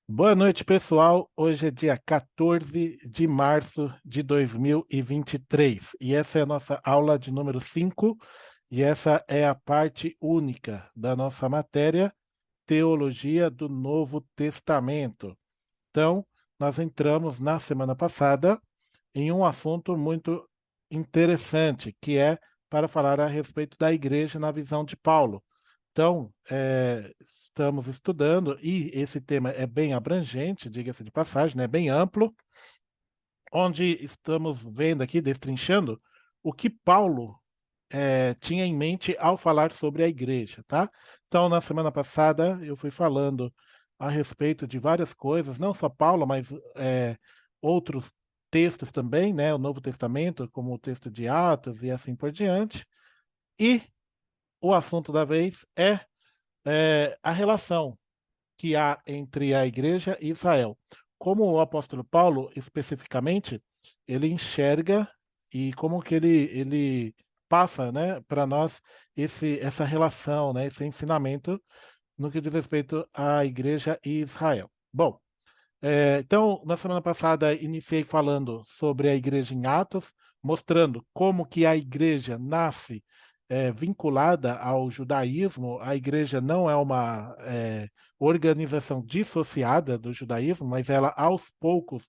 Boa noite, pessoal. Hoje é dia 14 de março de 2023 e essa é a nossa aula de número 5 e essa é a parte única da nossa matéria Teologia do Novo Testamento. Então, nós entramos na semana passada em um assunto muito interessante, que é para falar a respeito da igreja na visão de Paulo. Então, estamos estudando, e esse tema é bem abrangente, diga-se de passagem, né, bem amplo, onde estamos vendo aqui, destrinchando, o que Paulo tinha em mente ao falar sobre a igreja, tá? Então, na semana passada, eu fui falando a respeito de várias coisas, não só Paulo, mas outros textos também, né? O Novo Testamento, como o texto de Atos e assim por diante. E o assunto da vez é a relação que há entre a igreja e Israel. Como o apóstolo Paulo, especificamente, ele enxerga e como que ele passa, né, para nós essa relação, né, esse ensinamento no que diz respeito à igreja e Israel. Bom, então, na semana passada, iniciei falando sobre a igreja em Atos, mostrando como que a igreja nasce vinculada ao judaísmo. A igreja não é uma organização dissociada do judaísmo, mas ela, aos poucos,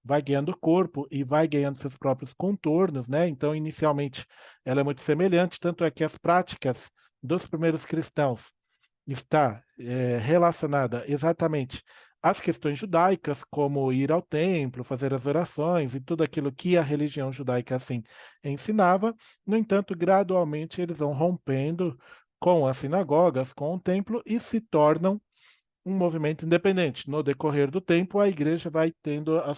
vai ganhando corpo e vai ganhando seus próprios contornos, né? Então, inicialmente, ela é muito semelhante, tanto é que as práticas dos primeiros cristãos está relacionada exatamente às questões judaicas, como ir ao templo, fazer as orações e tudo aquilo que a religião judaica assim ensinava. No entanto, gradualmente eles vão rompendo com as sinagogas, com o templo e se tornam um movimento independente. No decorrer do tempo, a igreja vai tendo as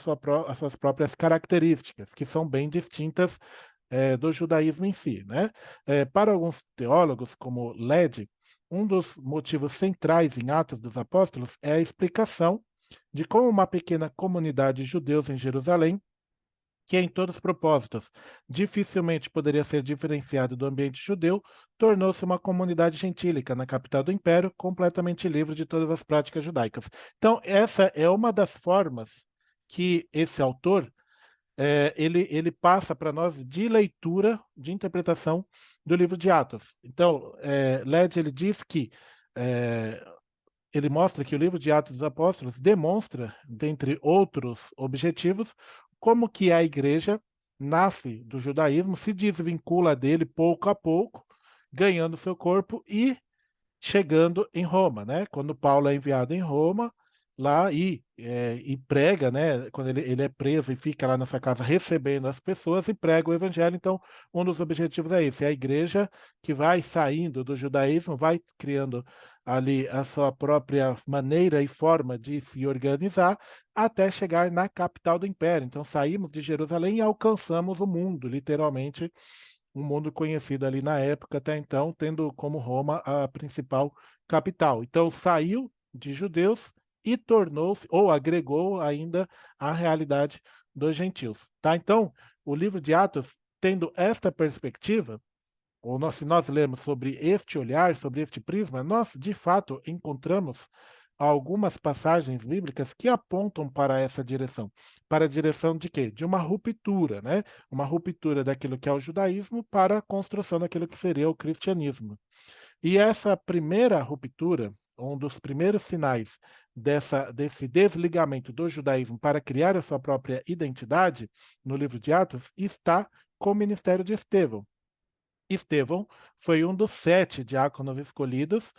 suas próprias características, que são bem distintas do judaísmo em si, né? Para alguns teólogos, como Led, um dos motivos centrais em Atos dos Apóstolos é a explicação de como uma pequena comunidade de judeus em Jerusalém, que em todos os propósitos dificilmente poderia ser diferenciado do ambiente judeu, tornou-se uma comunidade gentílica na capital do império, completamente livre de todas as práticas judaicas. Então, essa é uma das formas que esse autor ele passa para nós de leitura, de interpretação do livro de Atos. Então, Led ele diz que eh, ele mostra que o livro de Atos dos Apóstolos demonstra, dentre outros objetivos, como que a igreja nasce do judaísmo, se desvincula dele pouco a pouco, ganhando seu corpo e chegando em Roma, né? Quando Paulo é enviado em Roma, lá e prega, né? Quando ele é preso e fica lá nessa casa recebendo as pessoas e prega o evangelho. Então, um dos objetivos é esse: é a igreja que vai saindo do judaísmo, vai criando ali a sua própria maneira e forma de se organizar até chegar na capital do império. Então, saímos de Jerusalém e alcançamos o mundo, literalmente um mundo conhecido ali na época, até então, tendo como Roma a principal capital. Então, saiu de judeus e tornou-se, ou agregou ainda a realidade dos gentios. Tá? Então, o livro de Atos, tendo esta perspectiva, ou se nós lermos sobre este olhar, sobre este prisma, nós de fato encontramos algumas passagens bíblicas que apontam para essa direção. Para a direção de quê? De uma ruptura, né? Uma ruptura daquilo que é o judaísmo para a construção daquilo que seria o cristianismo. E essa primeira ruptura, um dos primeiros sinais desse desligamento do judaísmo para criar a sua própria identidade, no livro de Atos, está com o ministério de Estevão. Estevão foi um dos 7 diáconos escolhidos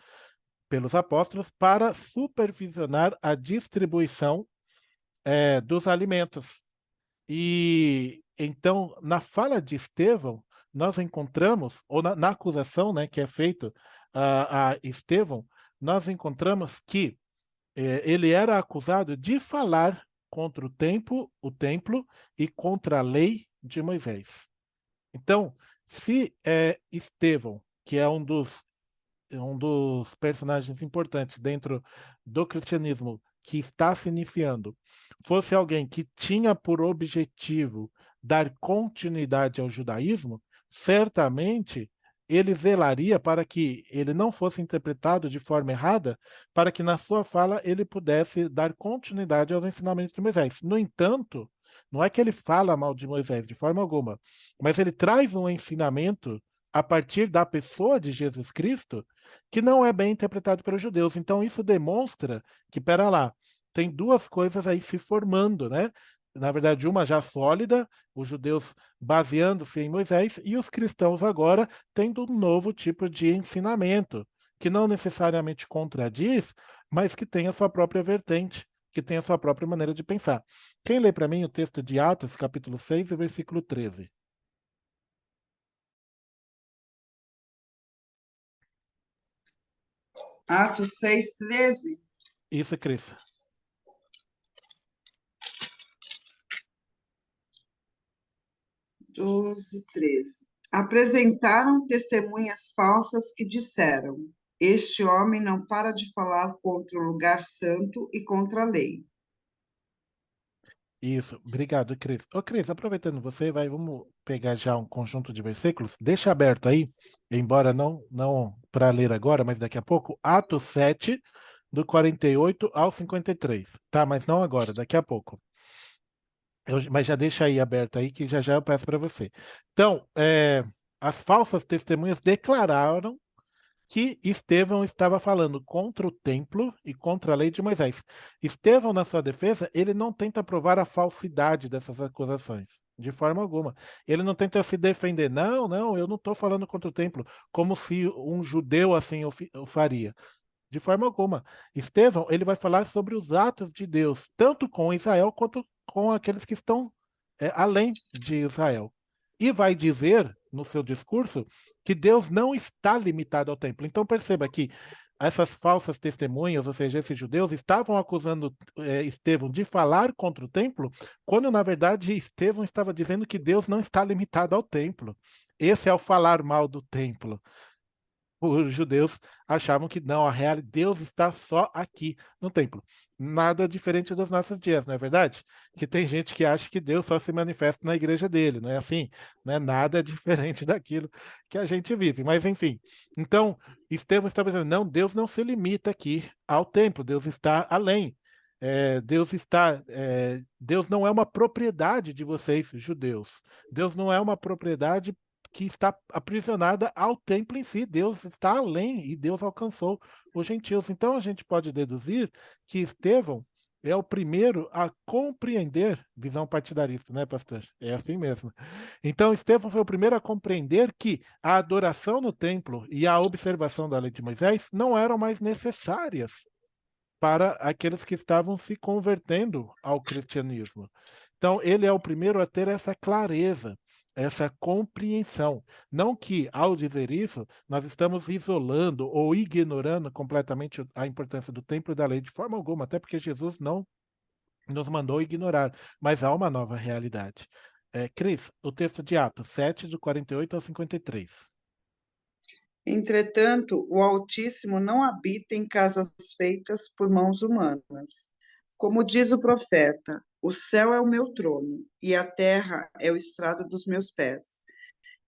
pelos apóstolos para supervisionar a distribuição dos alimentos. E então, na fala de Estevão, nós encontramos, ou na acusação, né, que é feita a Estevão, nós encontramos que ele era acusado de falar contra o templo e contra a lei de Moisés. Então, se Estevão, que é um dos personagens importantes dentro do cristianismo que está se iniciando, fosse alguém que tinha por objetivo dar continuidade ao judaísmo, certamente ele zelaria para que ele não fosse interpretado de forma errada, para que na sua fala ele pudesse dar continuidade aos ensinamentos de Moisés. No entanto, não é que ele fala mal de Moisés de forma alguma, mas ele traz um ensinamento a partir da pessoa de Jesus Cristo que não é bem interpretado pelos judeus. Então isso demonstra que, pera lá, tem duas coisas aí se formando, né? Na verdade, uma já sólida, os judeus baseando-se em Moisés, e os cristãos agora tendo um novo tipo de ensinamento, que não necessariamente contradiz, mas que tem a sua própria vertente, que tem a sua própria maneira de pensar. Quem lê para mim o texto de Atos, capítulo 6, e versículo 13? Atos 6:13. Isso, Cris. 12:13. Apresentaram testemunhas falsas que disseram: Este homem não para de falar contra o lugar santo e contra a lei. Isso, obrigado, Cris. Ô, Cris, aproveitando você, vamos pegar já um conjunto de versículos. Deixa aberto aí, embora não para ler agora, mas daqui a pouco, Atos 7, do 48 ao 53. Tá, mas não agora, daqui a pouco. Mas já deixa aí aberto aí, que já eu peço para você. Então, as falsas testemunhas declararam que Estevão estava falando contra o templo e contra a lei de Moisés. Estevão, na sua defesa, ele não tenta provar a falsidade dessas acusações, de forma alguma. Ele não tenta se defender. Não, eu não estou falando contra o templo, como se um judeu assim o faria. De forma alguma. Estevão, ele vai falar sobre os atos de Deus, tanto com Israel quanto com aqueles que estão além de Israel. E vai dizer, no seu discurso, que Deus não está limitado ao templo. Então perceba que essas falsas testemunhas, ou seja, esses judeus, estavam acusando Estevão de falar contra o templo, quando na verdade Estevão estava dizendo que Deus não está limitado ao templo. Esse é o falar mal do templo. Os judeus achavam que não, a real Deus está só aqui no templo. Nada diferente dos nossos dias, não é verdade? Que tem gente que acha que Deus só se manifesta na igreja dele, não é assim? Não é nada diferente daquilo que a gente vive. Mas enfim, então Estevão está dizendo, não, Deus não se limita aqui ao templo, Deus está além. Deus não é uma propriedade de vocês, judeus. Deus não é uma propriedade que está aprisionada ao templo em si. Deus está além e Deus alcançou os gentios. Então a gente pode deduzir que Estevão é o primeiro a compreender, visão partidarista, né, pastor? É assim mesmo. Então Estevão foi o primeiro a compreender que a adoração no templo e a observação da lei de Moisés não eram mais necessárias para aqueles que estavam se convertendo ao cristianismo. Então, ele é o primeiro a ter essa clareza, essa compreensão. Não que, ao dizer isso, nós estamos isolando ou ignorando completamente a importância do templo e da lei, de forma alguma, até porque Jesus não nos mandou ignorar, mas há uma nova realidade. Cris, o texto de Atos 7, do 48 ao 53. Entretanto, o Altíssimo não habita em casas feitas por mãos humanas. Como diz o profeta, o céu é o meu trono e a terra é o estrado dos meus pés.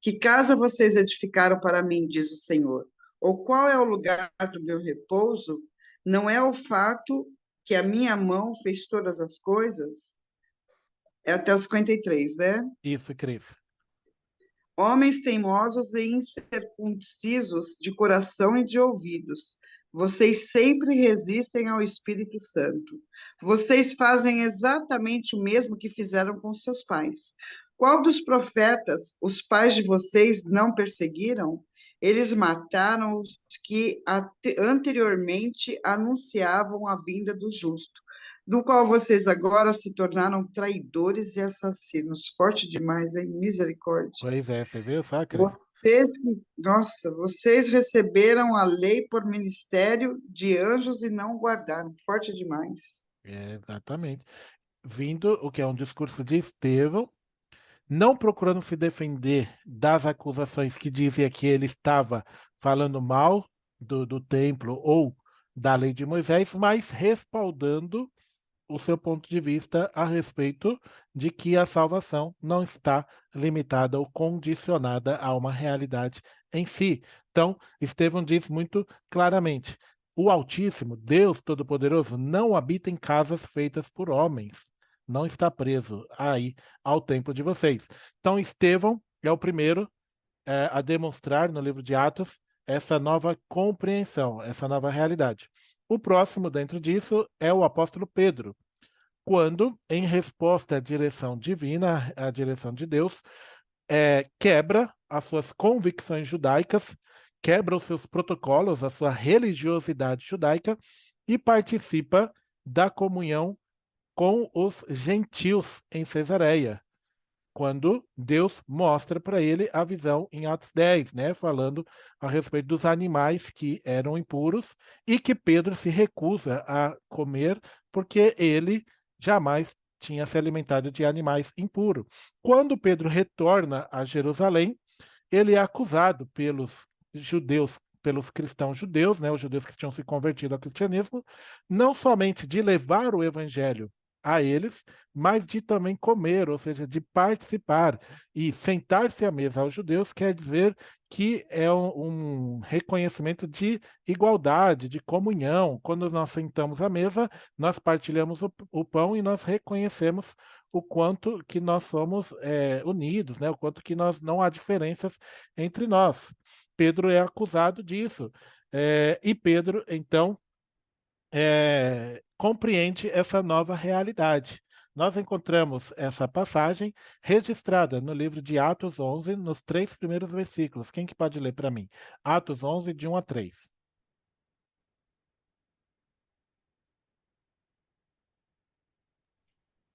Que casa vocês edificaram para mim, diz o Senhor? Ou qual é o lugar do meu repouso? Não é o fato que a minha mão fez todas as coisas? É até os 53, né? Isso, Cris. Homens teimosos e incircuncisos de coração e de ouvidos, vocês sempre resistem ao Espírito Santo. Vocês fazem exatamente o mesmo que fizeram com seus pais. Qual dos profetas os pais de vocês não perseguiram? Eles mataram os que anteriormente anunciavam a vinda do justo, do qual vocês agora se tornaram traidores e assassinos. Forte demais, hein? Misericórdia. Pois é, você viu só, Cris? Vocês receberam a lei por ministério de anjos e não guardaram. Forte demais. Exatamente. Vindo o que é um discurso de Estevão, não procurando se defender das acusações que dizia que ele estava falando mal do templo ou da lei de Moisés, mas respaldando o seu ponto de vista a respeito de que a salvação não está limitada ou condicionada a uma realidade em si. Então, Estevão diz muito claramente: o Altíssimo, Deus Todo-Poderoso, não habita em casas feitas por homens. Não está preso aí ao templo de vocês. Então, Estevão é o primeiro a demonstrar no livro de Atos essa nova compreensão, essa nova realidade. O próximo dentro disso é o apóstolo Pedro, quando, em resposta à direção divina, à direção de Deus, quebra as suas convicções judaicas, quebra os seus protocolos, a sua religiosidade judaica e participa da comunhão com os gentios em Cesareia, quando Deus mostra para ele a visão em Atos 10, né, falando a respeito dos animais que eram impuros e que Pedro se recusa a comer porque ele jamais tinha se alimentado de animais impuros. Quando Pedro retorna a Jerusalém, ele é acusado pelos judeus, pelos cristãos judeus, né, os judeus que tinham se convertido ao cristianismo, não somente de levar o evangelho a eles, mas de também comer, ou seja, de participar e sentar-se à mesa aos judeus quer dizer que é um reconhecimento de igualdade, de comunhão. Quando nós sentamos à mesa, nós partilhamos o pão e nós reconhecemos o quanto que nós somos unidos, né? O quanto que nós não há diferenças entre nós. Pedro é acusado disso. E Pedro, então, compreende essa nova realidade. Nós encontramos essa passagem registrada no livro de Atos 11, nos 3 primeiros versículos. Quem que pode ler para mim? Atos 11, de 1 a 3.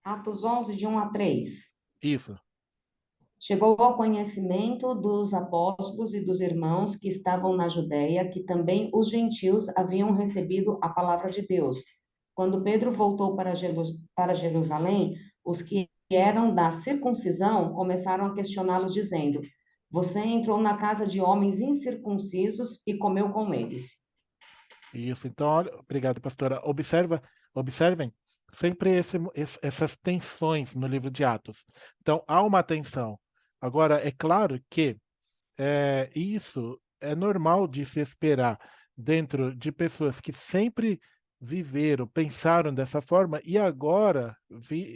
Atos 11, de 1 a 3. Isso. Chegou ao conhecimento dos apóstolos e dos irmãos que estavam na Judéia que também os gentios haviam recebido a palavra de Deus. Quando Pedro voltou para Jerusalém, os que eram da circuncisão começaram a questioná-lo, dizendo: Você entrou na casa de homens incircuncisos e comeu com eles. Isso. Então, olha, obrigado, pastora. Observem sempre essas tensões no livro de Atos. Então, há uma tensão. Agora, é claro que isso é normal de se esperar dentro de pessoas que sempre viveram, pensaram dessa forma e agora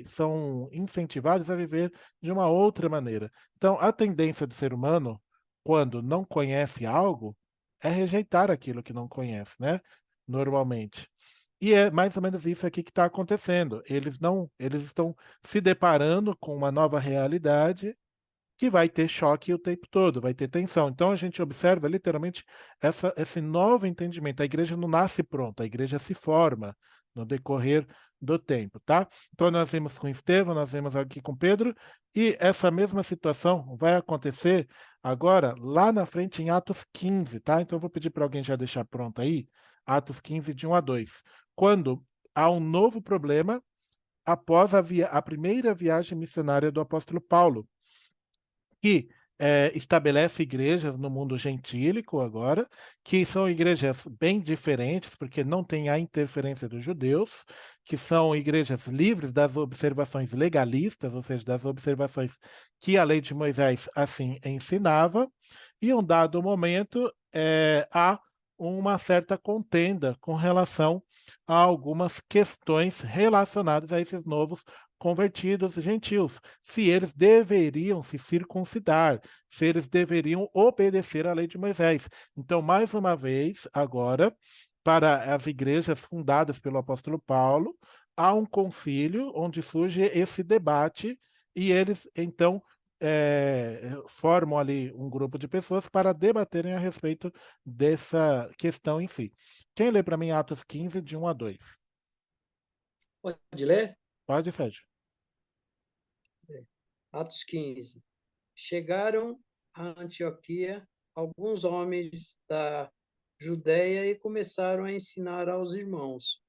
são incentivados a viver de uma outra maneira. Então, a tendência do ser humano, quando não conhece algo, é rejeitar aquilo que não conhece, né? Normalmente. E é mais ou menos isso aqui que está acontecendo. Eles estão se deparando com uma nova realidade que vai ter choque o tempo todo, vai ter tensão. Então a gente observa literalmente esse novo entendimento. A igreja não nasce pronta, a igreja se forma no decorrer do tempo, tá? Então nós vimos com Estevão, nós vimos aqui com Pedro, e essa mesma situação vai acontecer agora lá na frente em Atos 15, tá? Então eu vou pedir para alguém já deixar pronto aí, Atos 15, de 1 a 2. Quando há um novo problema após a primeira viagem missionária do apóstolo Paulo, que estabelece igrejas no mundo gentílico agora, que são igrejas bem diferentes, porque não tem a interferência dos judeus, que são igrejas livres das observações legalistas, ou seja, das observações que a lei de Moisés assim ensinava, e em um dado momento há uma certa contenda com relação a algumas questões relacionadas a esses novos convertidos gentios, se eles deveriam se circuncidar, se eles deveriam obedecer à lei de Moisés. Então, mais uma vez, agora, para as igrejas fundadas pelo apóstolo Paulo, há um concílio onde surge esse debate e eles, então, formam ali um grupo de pessoas para debaterem a respeito dessa questão em si. Quem lê para mim Atos 15, de 1 a 2? Pode ler? Pode, Sérgio. Atos 15. Chegaram a Antioquia alguns homens da Judéia e começaram a ensinar aos irmãos: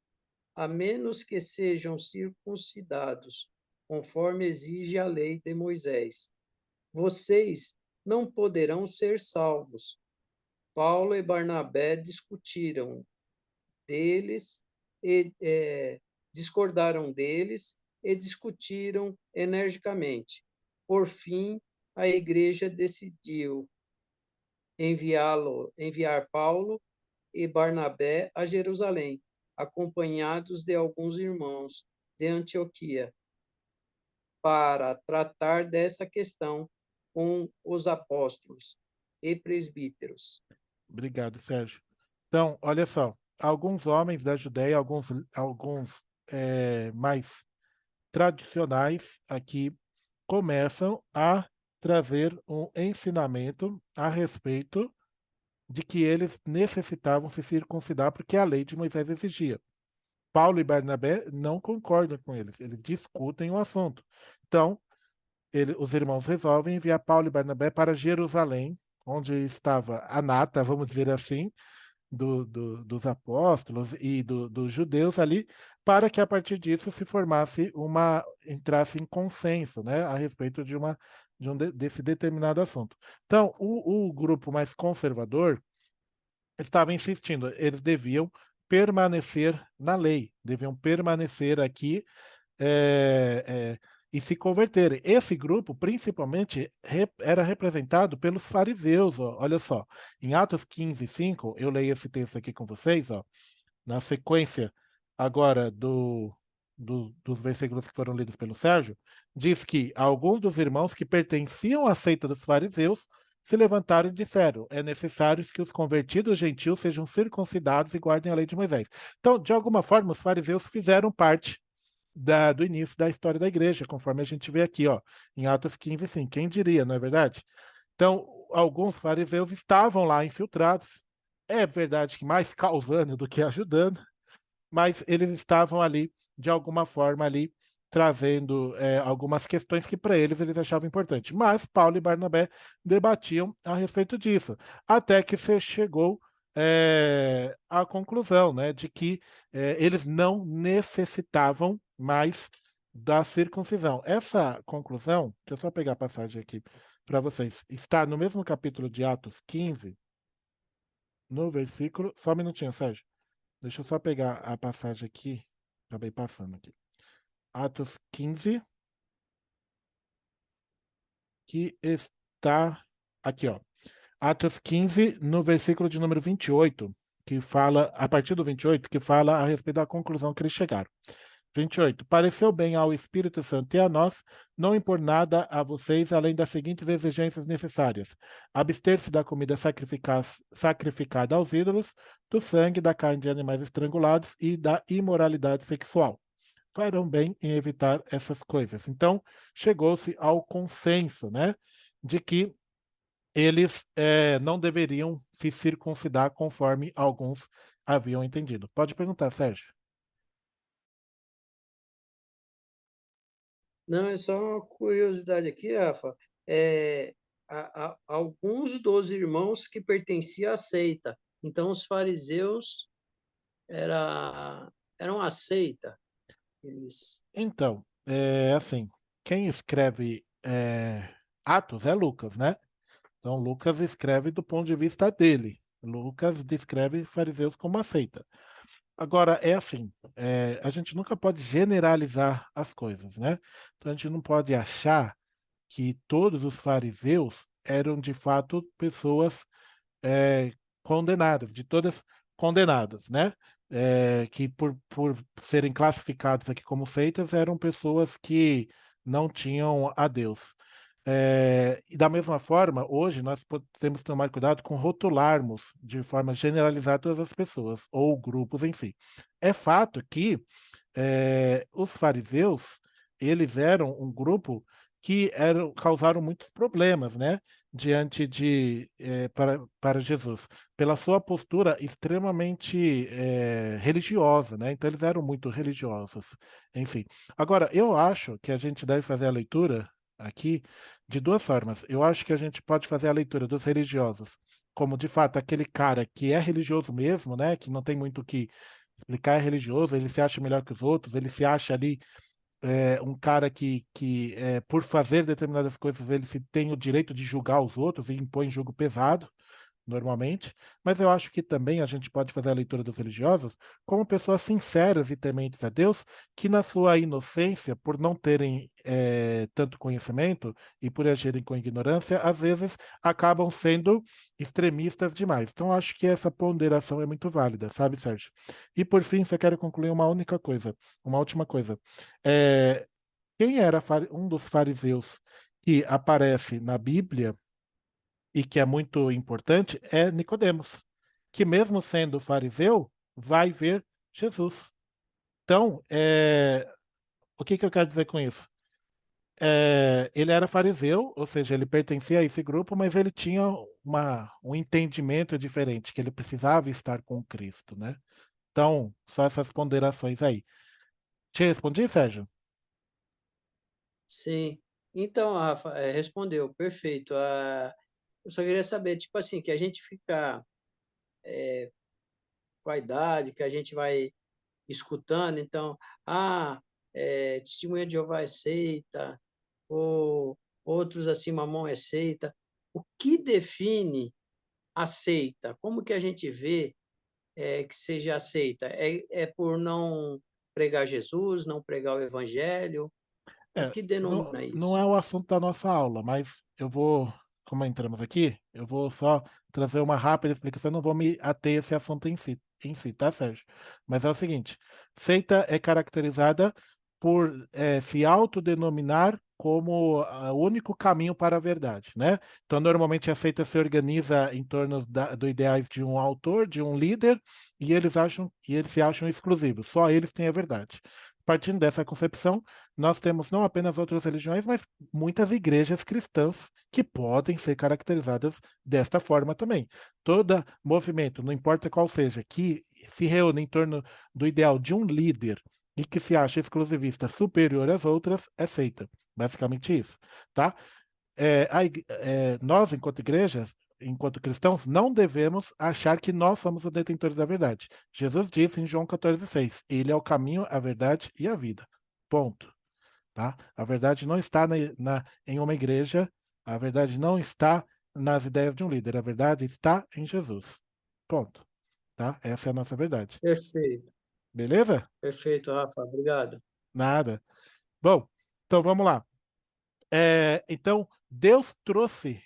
a menos que sejam circuncidados, conforme exige a lei de Moisés, vocês não poderão ser salvos. Paulo e Barnabé discutiram deles e discordaram deles e discutiram energicamente. Por fim, a igreja decidiu enviar Paulo e Barnabé a Jerusalém, acompanhados de alguns irmãos de Antioquia, para tratar dessa questão com os apóstolos e presbíteros. Obrigado, Sérgio. Então, olha só, alguns homens da Judéia, alguns mais tradicionais aqui começam a trazer um ensinamento a respeito de que eles necessitavam se circuncidar porque a lei de Moisés exigia. Paulo e Barnabé não concordam com eles discutem o assunto. Então, os irmãos resolvem enviar Paulo e Barnabé para Jerusalém, onde estava a nata, vamos dizer assim, dos apóstolos e dos judeus ali, para que a partir disso se formasse entrasse em consenso, né, a respeito desse determinado assunto. Então, o grupo mais conservador estava insistindo, eles deviam permanecer na lei, deviam permanecer aqui e se converterem. Esse grupo, principalmente, era representado pelos fariseus. Ó. Olha só, em Atos 15:5, eu leio esse texto aqui com vocês, ó, na sequência agora dos versículos que foram lidos pelo Sérgio, diz que alguns dos irmãos que pertenciam à seita dos fariseus se levantaram e disseram: é necessário que os convertidos gentios sejam circuncidados e guardem a lei de Moisés. Então, de alguma forma, os fariseus fizeram parte do início da história da igreja, conforme a gente vê aqui, ó, em Atos 15:5. Quem diria, não é verdade? Então, alguns fariseus estavam lá infiltrados. É verdade que mais causando do que ajudando, mas eles estavam ali, de alguma forma, ali trazendo algumas questões que para eles achavam importante. Mas Paulo e Barnabé debatiam a respeito disso, até que se chegou à conclusão, né, de que eles não necessitavam mais da circuncisão. Essa conclusão, deixa eu só pegar a passagem aqui para vocês, está no mesmo capítulo de Atos 15, no versículo. Só um minutinho, Sérgio. Deixa eu só pegar a passagem aqui. Acabei passando aqui. Atos 15, que está aqui, ó. Atos 15, no versículo de número 28, que fala, a partir do 28, que fala a respeito da conclusão que eles chegaram. 28. Pareceu bem ao Espírito Santo e a nós não impor nada a vocês além das seguintes exigências necessárias: abster-se da comida sacrificada aos ídolos, do sangue, da carne de animais estrangulados e da imoralidade sexual. Farão bem em evitar essas coisas. Então, chegou-se ao consenso, né, de que eles não deveriam se circuncidar conforme alguns haviam entendido. Pode perguntar, Sérgio. Não, é só uma curiosidade aqui, Rafa. Alguns dos irmãos que pertenciam à seita. Então, os fariseus eram a seita. Então, assim, quem escreve Atos é Lucas, né? Então, Lucas escreve do ponto de vista dele. Lucas descreve fariseus como a seita. Agora, é assim, a gente nunca pode generalizar as coisas, né? Então, a gente não pode achar que todos os fariseus eram, de fato, pessoas condenadas, de todas condenadas, né? Que por serem classificados aqui como seitas, eram pessoas que não tinham a Deus. E da mesma forma, hoje nós temos que tomar cuidado com rotularmos de forma generalizada todas as pessoas, ou grupos em si. É fato que os fariseus, eles eram um grupo que causaram muitos problemas, né, diante para Jesus, pela sua postura extremamente religiosa, né? Então eles eram muito religiosos, enfim. Agora, eu acho que a gente deve fazer a leitura aqui de duas formas. Eu acho que a gente pode fazer a leitura dos religiosos como, de fato, aquele cara que é religioso mesmo, né, que não tem muito o que explicar, é religioso, ele se acha melhor que os outros, ele se acha ali um cara que por fazer determinadas coisas, ele se tem o direito de julgar os outros e impõe julgo pesado, normalmente, mas eu acho que também a gente pode fazer a leitura dos religiosos como pessoas sinceras e tementes a Deus, que na sua inocência, por não terem tanto conhecimento e por agirem com ignorância, às vezes acabam sendo extremistas demais. Então, acho que essa ponderação é muito válida, sabe, Sérgio? E por fim, só quero concluir uma única coisa, uma última coisa. Eh, Quem era um dos fariseus que aparece na Bíblia e que é muito importante é Nicodemos, que mesmo sendo fariseu, vai ver Jesus. Então, o que eu quero dizer com isso? Ele era fariseu, ou seja, ele pertencia a esse grupo, mas ele tinha um entendimento diferente, que ele precisava estar com Cristo, né? Então, só essas ponderações aí. Te respondi, Sérgio? Sim. Então, Rafa, respondeu, perfeito. Eu só queria saber, tipo assim, que a gente fica com a idade, que a gente vai escutando, então, Testemunha de Jeová é seita, ou outros assim, Mamon é seita. O que define a seita? Como que a gente vê que seja aceita? É por não pregar Jesus, não pregar o Evangelho? O que Não, denomina não isso? é o assunto da nossa aula, mas eu vou, como entramos aqui, eu vou só trazer uma rápida explicação, não vou me ater a esse assunto em si, tá, Sérgio? Mas é o seguinte, seita é caracterizada por se autodenominar como o único caminho para a verdade, né? Então, normalmente a seita se organiza em torno do ideais de um autor, de um líder, e eles se acham exclusivos, só eles têm a verdade. Partindo dessa concepção, nós temos não apenas outras religiões, mas muitas igrejas cristãs que podem ser caracterizadas desta forma também. Todo movimento, não importa qual seja, que se reúne em torno do ideal de um líder e que se acha exclusivista superior às outras, é seita. Basicamente isso, tá? Nós, enquanto igrejas, enquanto cristãos, não devemos achar que nós somos os detentores da verdade. Jesus disse em João 14,6: Ele é o caminho, a verdade e a vida. Ponto. Tá? A verdade não está em uma igreja, a verdade não está nas ideias de um líder, a verdade está em Jesus. Ponto. Tá? Essa é a nossa verdade. Perfeito, Beleza? perfeito, Rafa, obrigado. Nada. Bom, então vamos lá. Então, Deus trouxe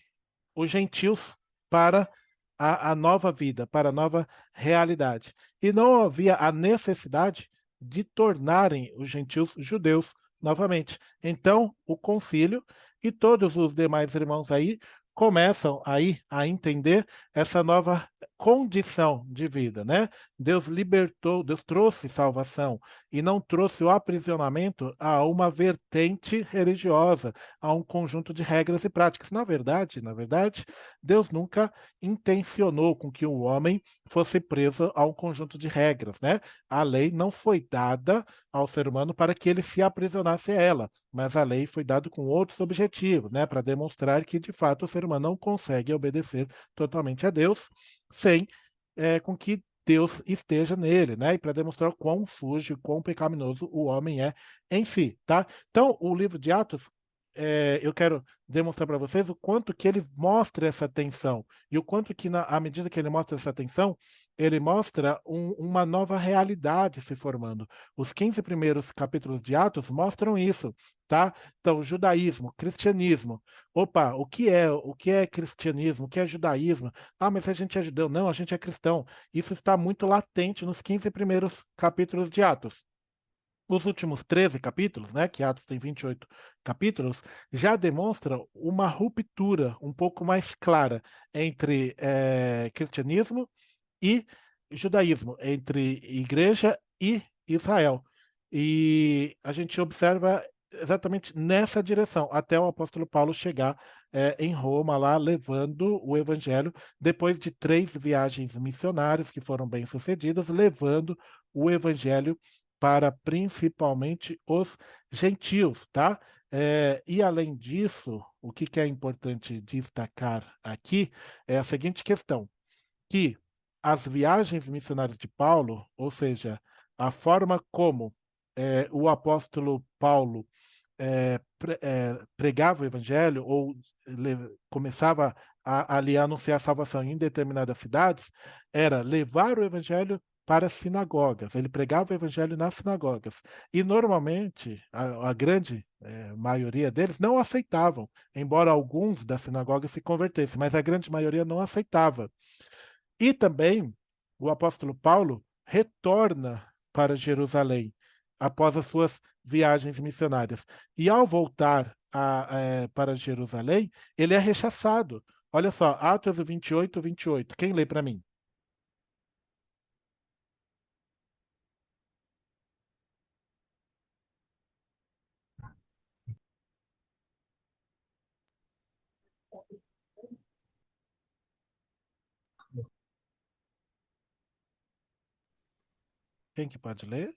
os gentios para a nova vida, para a nova realidade. E não havia a necessidade de tornarem os gentios judeus novamente. Então, o concílio e todos os demais irmãos aí começam aí a entender essa nova condição de vida, né? Deus libertou, Deus trouxe salvação e não trouxe o aprisionamento a uma vertente religiosa, a um conjunto de regras e práticas. Na verdade, Deus nunca intencionou com que o homem fosse preso a um conjunto de regras, né? A lei não foi dada ao ser humano para que ele se aprisionasse a ela, mas a lei foi dada com outros objetivos, né? Para demonstrar que, de fato, o ser humano não consegue obedecer totalmente a Deus sem com que Deus esteja nele, né? E para demonstrar o quão sujo, quão pecaminoso o homem é em si, tá? Então, o livro de Atos, eu quero demonstrar para vocês o quanto que ele mostra essa tensão e o quanto que, à medida que ele mostra essa tensão, ele mostra uma nova realidade se formando. Os 15 primeiros capítulos de Atos mostram isso, tá? Então, judaísmo, cristianismo. Opa, o que é cristianismo? O que é judaísmo? Ah, mas a gente é judeu. Não, a gente é cristão. Isso está muito latente nos 15 primeiros capítulos de Atos. Os últimos 13 capítulos, né, que Atos tem 28 capítulos, já demonstram uma ruptura um pouco mais clara entre cristianismo e judaísmo, entre igreja e Israel. E a gente observa exatamente nessa direção, até o apóstolo Paulo chegar em Roma, lá levando o evangelho, depois de 3 viagens missionárias que foram bem-sucedidas, levando o evangelho para principalmente os gentios, tá? E além disso, o que é importante destacar aqui é a seguinte questão: que as viagens missionárias de Paulo, ou seja, a forma como o apóstolo Paulo pregava o evangelho ou começava ali anunciar a salvação em determinadas cidades, era levar o evangelho para as sinagogas. Ele pregava o evangelho nas sinagogas. E normalmente, a grande maioria deles não aceitavam, embora alguns das sinagogas se convertessem, mas a grande maioria não aceitava. E também o apóstolo Paulo retorna para Jerusalém após as suas viagens missionárias. E ao voltar para Jerusalém, ele é rechaçado. Olha só, Atos 28, 28. Quem lê para mim? Quem que pode ler?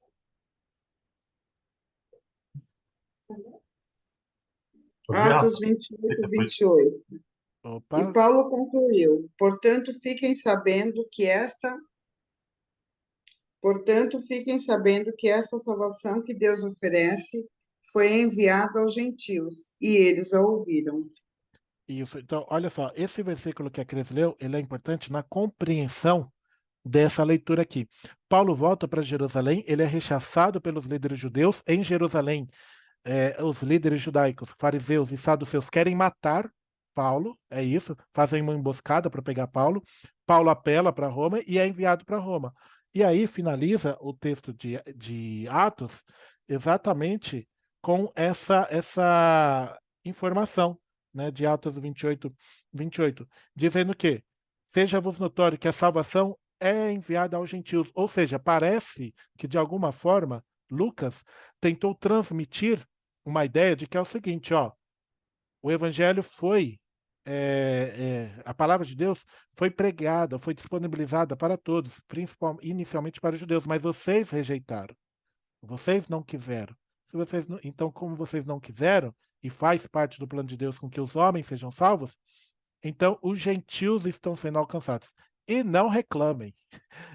Atos 28, 28. Opa. E Paulo concluiu: portanto, fiquem sabendo que esta salvação que Deus oferece foi enviada aos gentios, e eles a ouviram. Isso. Então, olha só, esse versículo que a Cris leu, ele é importante na compreensão dessa leitura aqui. Paulo volta para Jerusalém, ele é rechaçado pelos líderes judeus em Jerusalém. Os líderes judaicos, fariseus e saduceus querem matar Paulo, é isso, fazem uma emboscada para pegar Paulo. Paulo apela para Roma e é enviado para Roma. E aí finaliza o texto de Atos exatamente com essa informação, né, de Atos 28, 28, dizendo que seja-vos notório que a salvação é enviada aos gentios. Ou seja, parece que de alguma forma Lucas tentou transmitir uma ideia de que é o seguinte, ó, o evangelho foi, a palavra de Deus foi pregada, foi disponibilizada para todos, inicialmente para os judeus, mas vocês rejeitaram, vocês não quiseram. Então, como vocês não quiseram, e faz parte do plano de Deus com que os homens sejam salvos, então os gentios estão sendo alcançados. E não reclamem.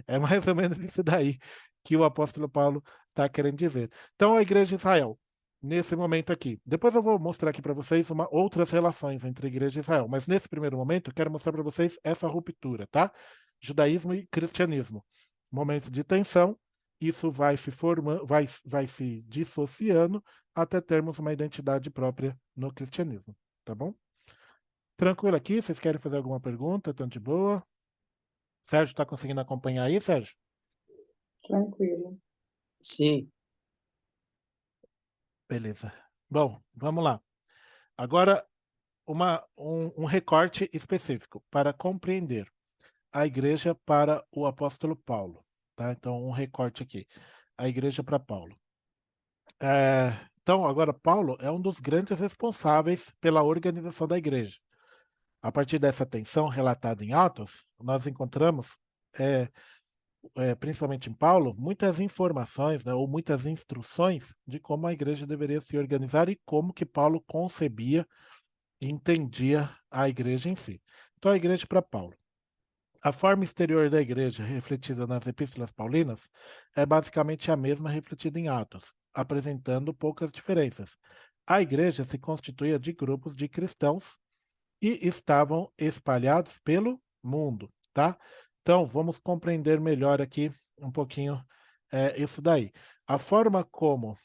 É mais ou menos isso daí que o apóstolo Paulo está querendo dizer. Então, a igreja de Israel, nesse momento aqui, depois eu vou mostrar aqui para vocês outras relações entre a igreja e Israel, mas nesse primeiro momento eu quero mostrar para vocês essa ruptura, tá? Judaísmo e cristianismo. Momento de tensão, isso vai se formando, vai se dissociando até termos uma identidade própria no cristianismo, tá bom? Tranquilo aqui? Vocês querem fazer alguma pergunta? Tão de boa? Sérgio está conseguindo acompanhar aí, Sérgio? Tranquilo. Sim. Beleza. Bom, vamos lá. Agora, um recorte específico para compreender a igreja para o apóstolo Paulo. Tá? Então, um recorte aqui. A igreja para Paulo. Então, agora, Paulo é um dos grandes responsáveis pela organização da igreja. A partir dessa tensão relatada em Atos, nós encontramos, principalmente em Paulo, muitas informações, né, ou muitas instruções de como a igreja deveria se organizar e como que Paulo concebia e entendia a igreja em si. Então, a igreja para Paulo. A forma exterior da igreja, refletida nas epístolas paulinas, é basicamente a mesma refletida em Atos, apresentando poucas diferenças. A igreja se constituía de grupos de cristãos e estavam espalhados pelo mundo, tá? Então, vamos compreender melhor aqui um pouquinho isso daí. A forma como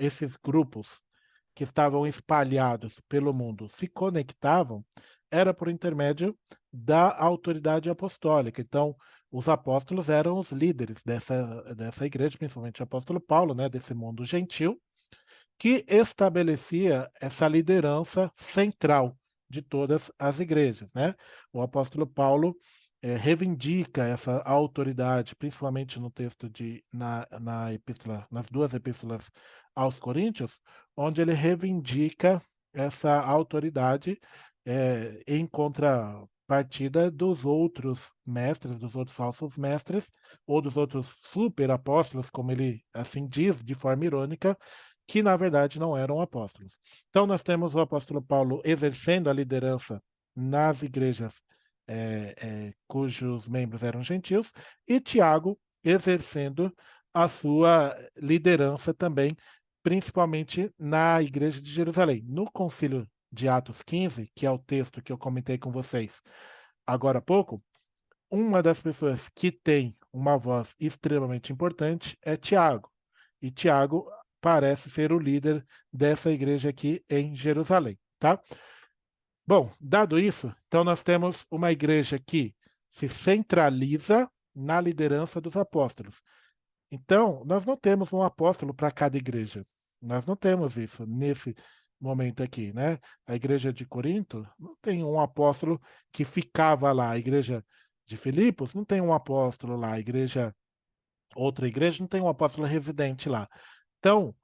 esses grupos que estavam espalhados pelo mundo se conectavam era por intermédio da autoridade apostólica. Então, os apóstolos eram os líderes dessa igreja, principalmente o apóstolo Paulo, né, desse mundo gentil, que estabelecia essa liderança central de todas as igrejas, né? O apóstolo Paulo reivindica essa autoridade, principalmente no texto na epístola, nas duas epístolas aos Coríntios, onde ele reivindica essa autoridade em contrapartida dos outros mestres, dos outros falsos mestres, ou dos outros super apóstolos, como ele assim diz, de forma irônica, que na verdade não eram apóstolos. Então nós temos o apóstolo Paulo exercendo a liderança nas igrejas cujos membros eram gentios, e Tiago exercendo a sua liderança também, principalmente na igreja de Jerusalém. No concílio de Atos 15, que é o texto que eu comentei com vocês agora há pouco, uma das pessoas que tem uma voz extremamente importante é Tiago. E Tiago parece ser o líder dessa igreja aqui em Jerusalém, tá? Bom, dado isso, então nós temos uma igreja que se centraliza na liderança dos apóstolos. Então, nós não temos um apóstolo para cada igreja. Nós não temos isso nesse momento aqui, né? A igreja de Corinto não tem um apóstolo que ficava lá. A igreja de Filipos não tem um apóstolo lá. Outra igreja não tem um apóstolo residente lá. Então,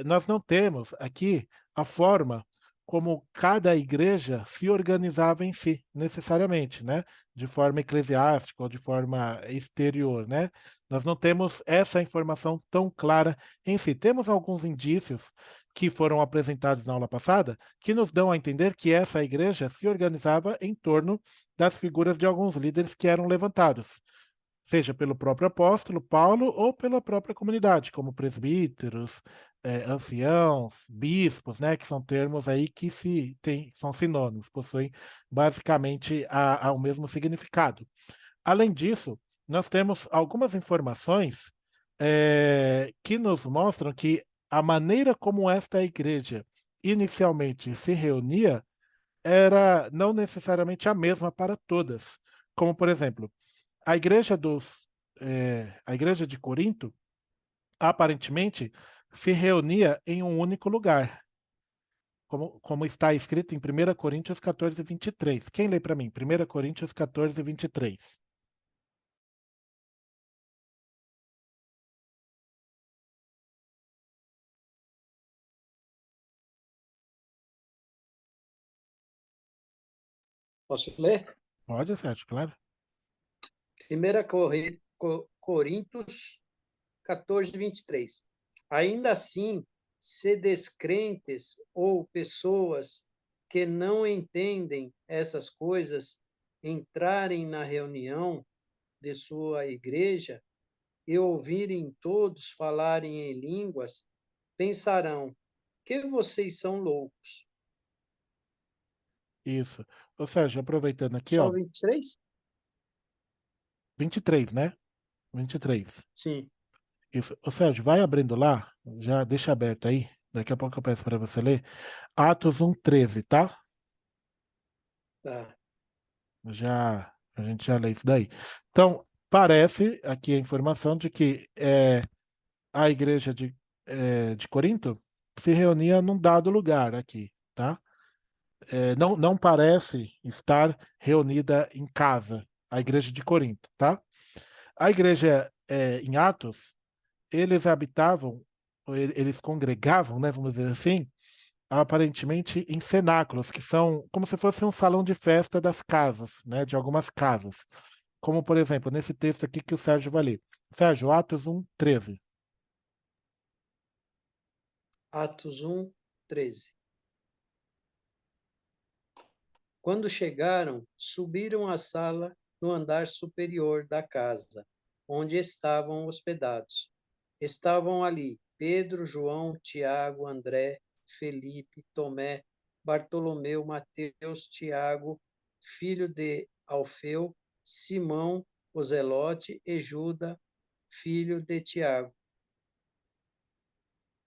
nós não temos aqui a forma como cada igreja se organizava em si, necessariamente, né? De forma eclesiástica ou de forma exterior, né? Nós não temos essa informação tão clara em si. Temos alguns indícios que foram apresentados na aula passada que nos dão a entender que essa igreja se organizava em torno das figuras de alguns líderes que eram levantados, seja pelo próprio apóstolo Paulo ou pela própria comunidade, como presbíteros, anciãos, bispos, né, que são termos aí que são sinônimos, possuem basicamente o mesmo significado. Além disso, nós temos algumas informações que nos mostram que a maneira como esta igreja inicialmente se reunia era não necessariamente a mesma para todas. Como, por exemplo, a igreja a igreja de Corinto, aparentemente, se reunia em um único lugar, como está escrito em 1 Coríntios 14, 23. Quem lê para mim? 1 Coríntios 14, 23. Posso ler? Pode, Sérgio, claro. 1 Coríntios 14, 23. Ainda assim, se descrentes ou pessoas que não entendem essas coisas entrarem na reunião de sua igreja e ouvirem todos falarem em línguas, pensarão que vocês são loucos. Isso. Ô, Sérgio, aproveitando aqui, Só ó, 23? 23, né? 23. Sim. Isso. Ô, Sérgio, vai abrindo lá, já deixa aberto aí, daqui a pouco eu peço para você ler. Atos 1, 13, tá? Tá. A gente já lê isso daí. Então, parece aqui a informação de que a igreja de Corinto se reunia num dado lugar aqui, tá? Não parece estar reunida em casa, a igreja de Corinto, tá? A igreja em Atos, eles habitavam, eles congregavam, né, vamos dizer assim, aparentemente em cenáculos, que são como se fosse um salão de festa das casas, né, de algumas casas. Como, por exemplo, nesse texto aqui que o Sérgio vai ler. Sérgio, Atos 1, 13. Atos 1, 13. Quando chegaram, subiram à sala no andar superior da casa, onde estavam hospedados. Estavam ali Pedro, João, Tiago, André, Felipe, Tomé, Bartolomeu, Mateus, Tiago, filho de Alfeu, Simão, o Zelote e Judas, filho de Tiago.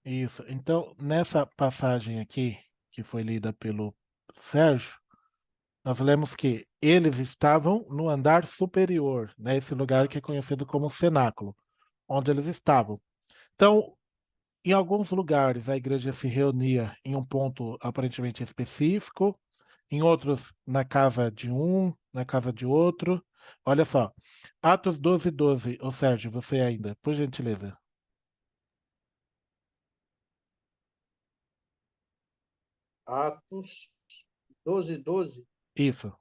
Isso. Então, nessa passagem aqui, que foi lida pelo Sérgio, nós lemos que eles estavam no andar superior, né, esse lugar que é conhecido como cenáculo, onde eles estavam. Então, em alguns lugares a igreja se reunia em um ponto aparentemente específico, em outros na casa de um, na casa de outro. Olha só, Atos 12, 12. Ô Sérgio, você ainda, por gentileza. Atos 12, 12. Isso.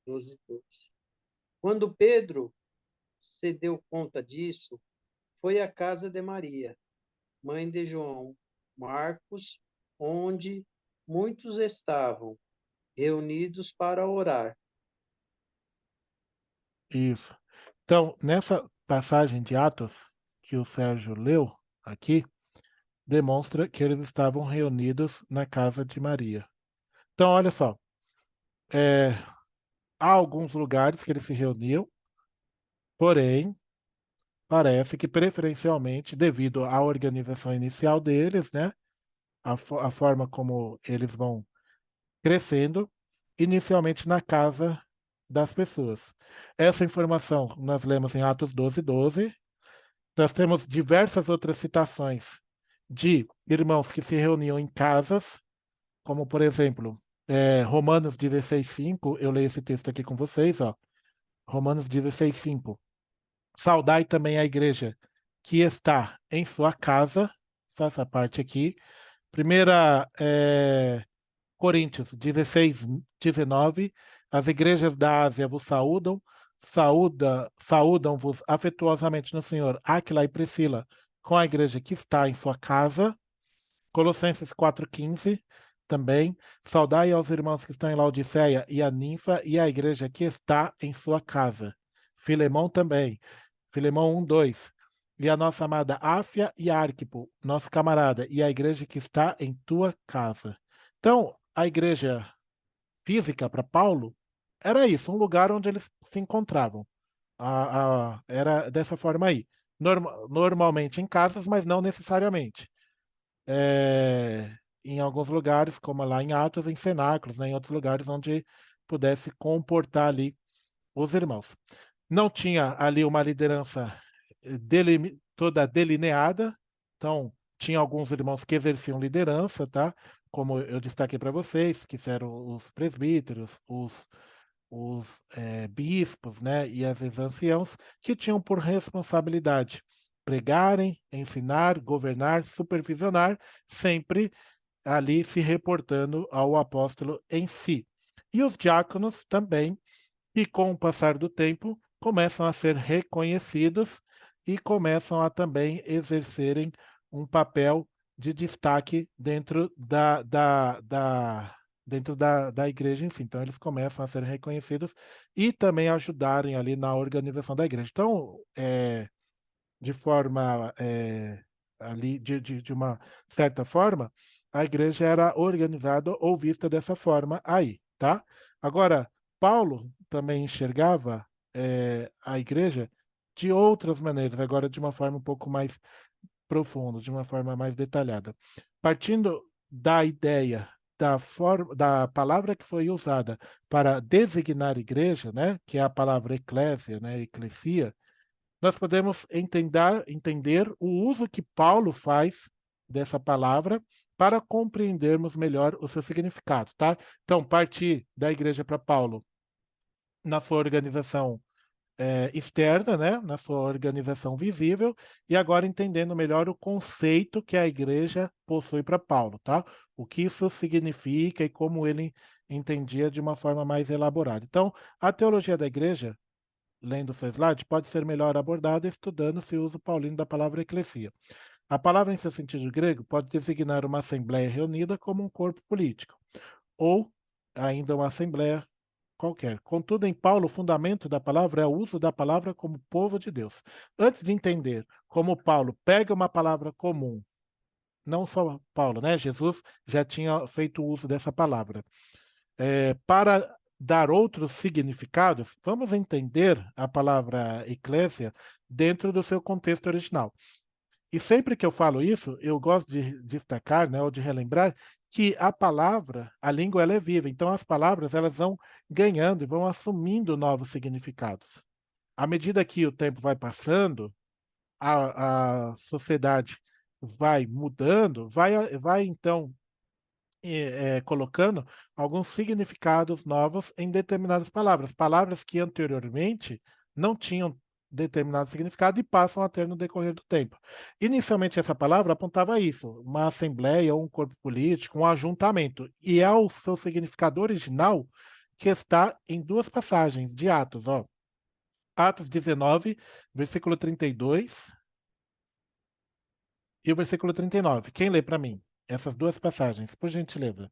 12, 12. Quando Pedro se deu conta disso, foi à casa de Maria, mãe de João Marcos, onde muitos estavam reunidos para orar. Isso. Então, nessa passagem de Atos que o Sérgio leu aqui demonstra que eles estavam reunidos na casa de Maria. Então, olha só, há alguns lugares que eles se reuniam, porém, parece que preferencialmente, devido à organização inicial deles, né, a forma como eles vão crescendo, inicialmente na casa das pessoas. Essa informação nós lemos em Atos 12:12. Nós temos diversas outras citações de irmãos que se reuniam em casas, como, por exemplo, Romanos 16:5. Eu leio esse texto aqui com vocês, ó. Romanos 16:5. Saudai também a igreja que está em sua casa, só essa parte aqui. Primeira Coríntios 16:19. As igrejas da Ásia vos saúdam, saúdam-vos afetuosamente no Senhor Áquila e Priscila, com a igreja que está em sua casa. Colossenses 4:15 também. Saudai aos irmãos que estão em Laodiceia e a Ninfa e a igreja que está em sua casa. Filemão também. Filemão 1:2. E a nossa amada Áfia e Arquipo, nosso camarada, e a igreja que está em tua casa. Então, a igreja física para Paulo era isso, um lugar onde eles se encontravam. Era dessa forma aí. Normalmente em casas, mas não necessariamente. Em alguns lugares, como lá em Atos, em cenáculos, né, em outros lugares onde pudesse comportar ali os irmãos. Não tinha ali uma liderança toda delineada, então tinha alguns irmãos que exerciam liderança, tá? Como eu destaquei para vocês, que eram os presbíteros, os bispos, né, e às vezes anciãos, que tinham por responsabilidade pregarem, ensinar, governar, supervisionar, sempre ali se reportando ao apóstolo em si. E os diáconos também, que com o passar do tempo começam a ser reconhecidos e começam a também exercerem um papel de destaque dentro da igreja em si. Então, eles começam a ser reconhecidos e também ajudarem ali na organização da igreja. Então, de forma ali, de uma certa forma, a igreja era organizada ou vista dessa forma aí, tá? Agora, Paulo também enxergava a igreja de outras maneiras, agora de uma forma um pouco mais profunda, de uma forma mais detalhada. Partindo da ideia da palavra que foi usada para designar igreja, né, que é a palavra eclésia, né, eclesia, nós podemos entender o uso que Paulo faz dessa palavra para compreendermos melhor o seu significado, tá? Então, partir da igreja para Paulo na sua organização externa, né, na sua organização visível, e agora entendendo melhor o conceito que a igreja possui para Paulo, tá? O que isso significa e como ele entendia de uma forma mais elaborada. Então, a teologia da igreja, lendo o seu slide, pode ser melhor abordada estudando-se o uso paulino da palavra eclesia. A palavra, em seu sentido grego, pode designar uma assembleia reunida como um corpo político, ou ainda uma assembleia qualquer. Contudo, em Paulo, o fundamento da palavra é o uso da palavra como povo de Deus. Antes de entender como Paulo pega uma palavra comum, não só Paulo, né? Jesus já tinha feito uso dessa palavra. Para dar outros significados, vamos entender a palavra eclésia dentro do seu contexto original. E sempre que eu falo isso, eu gosto de destacar, né, ou de relembrar que a palavra, a língua, ela é viva. Então, as palavras elas vão ganhando e vão assumindo novos significados. À medida que o tempo vai passando, a sociedade vai mudando, vai então colocando alguns significados novos em determinadas palavras. Palavras que anteriormente não tinham determinado significado e passam a ter no decorrer do tempo. Inicialmente, essa palavra apontava a isso, uma assembleia ou um corpo político, um ajuntamento. E é o seu significado original que está em duas passagens de Atos. Ó. Atos 19, versículo 32 e o versículo 39. Quem lê para mim? Essas duas passagens, por gentileza.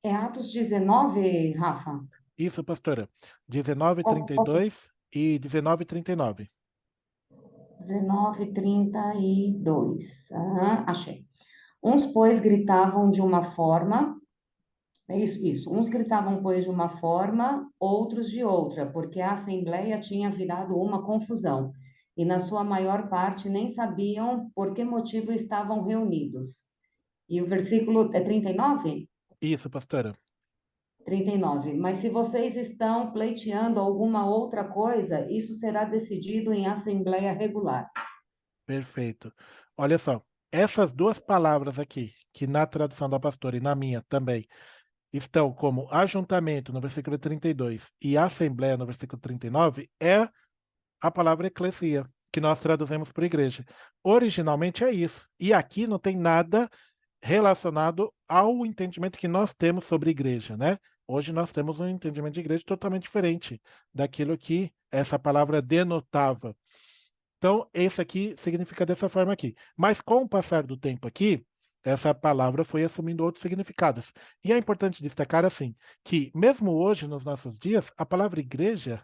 É Atos 19, Rafa? Isso, pastora. 19, Ok, 32 e 19, 39. 19:32. Aham, achei. Uns, pois, gritavam de uma forma. É isso, isso. Uns gritavam, pois, de uma forma, outros de outra, porque a assembleia tinha virado uma confusão, e na sua maior parte nem sabiam por que motivo estavam reunidos. E o versículo é 39? Isso, pastora. 39. Mas se vocês estão pleiteando alguma outra coisa, isso será decidido em assembleia regular. Perfeito. Olha só, essas duas palavras aqui, que na tradução da pastora e na minha também, estão como ajuntamento no versículo 32 e assembleia no versículo 39, é a palavra eclesia, que nós traduzimos por igreja. Originalmente é isso. E aqui não tem nada relacionado ao entendimento que nós temos sobre igreja, né? Hoje nós temos um entendimento de igreja totalmente diferente daquilo que essa palavra denotava. Então, esse aqui significa dessa forma aqui. Mas com o passar do tempo aqui, essa palavra foi assumindo outros significados. E é importante destacar assim, que mesmo hoje, nos nossos dias, a palavra igreja,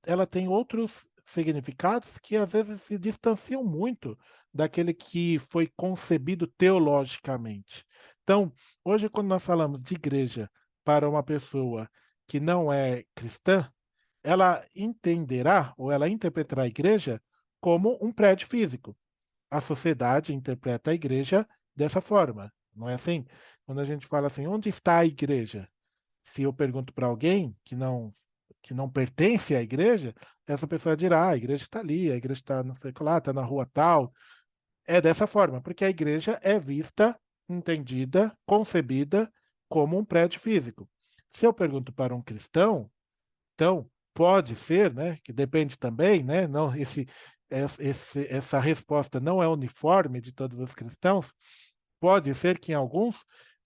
ela tem outros significados que às vezes se distanciam muito daquele que foi concebido teologicamente. Então, hoje, quando nós falamos de igreja para uma pessoa que não é cristã, ela entenderá ou ela interpretará a igreja como um prédio físico. A sociedade interpreta a igreja dessa forma, não é assim? Quando a gente fala assim, onde está a igreja? Se eu pergunto para alguém que não pertence à igreja, essa pessoa dirá: "Ah, a igreja está ali, a igreja está não sei o que lá, está na rua tal". É dessa forma, porque a igreja é vista, entendida, concebida como um prédio físico. Se eu pergunto para um cristão, então, pode ser, né, que depende também, né, não essa resposta não é uniforme de todos os cristãos, pode ser que em alguns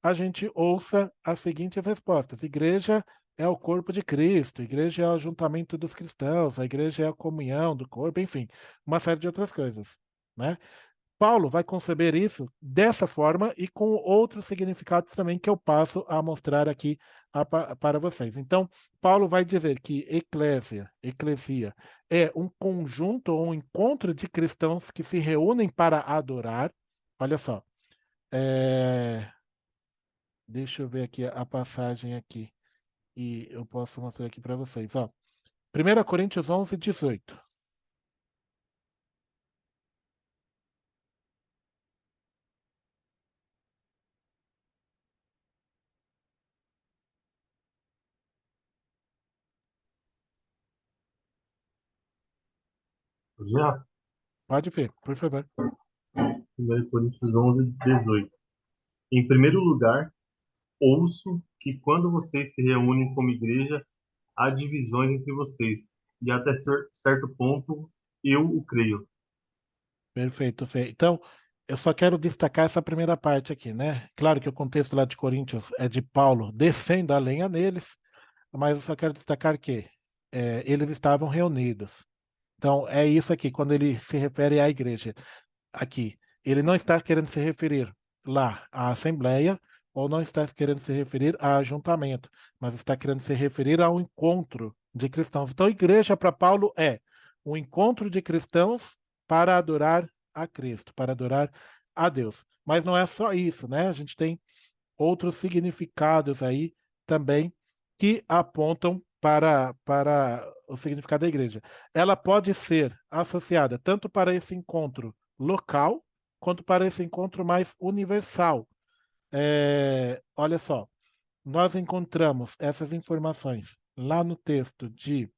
a gente ouça as seguintes respostas: igreja é o corpo de Cristo, igreja é o ajuntamento dos cristãos, a igreja é a comunhão do corpo, enfim, uma série de outras coisas, né. Paulo vai conceber isso dessa forma e com outros significados também que eu passo a mostrar aqui para vocês. Então, Paulo vai dizer que eclesia, é um conjunto ou um encontro de cristãos que se reúnem para adorar. Olha só, eh, deixa eu ver aqui a passagem aqui e eu posso mostrar aqui para vocês. Ó, 1 Coríntios 11, 18. Já, Pode ver, por favor. 1 Coríntios 11, 18. Em primeiro lugar, ouço que quando vocês se reúnem como igreja, há divisões entre vocês, e até certo ponto eu o creio. Perfeito, Fê. Então, eu só quero destacar essa primeira parte aqui, né? Claro que o contexto lá de Coríntios é de Paulo descendo a lenha neles, mas eu só quero destacar que eles estavam reunidos. Então, é isso aqui, quando ele se refere à igreja. Aqui, ele não está querendo se referir lá à assembleia, ou não está querendo se referir a ajuntamento, mas está querendo se referir ao encontro de cristãos. Então, igreja para Paulo é um encontro de cristãos para adorar a Cristo, para adorar a Deus. Mas não é só isso, né? A gente tem outros significados aí também que apontam para o significado da igreja. Ela pode ser associada tanto para esse encontro local, quanto para esse encontro mais universal. Olha só, nós encontramos essas informações lá no texto de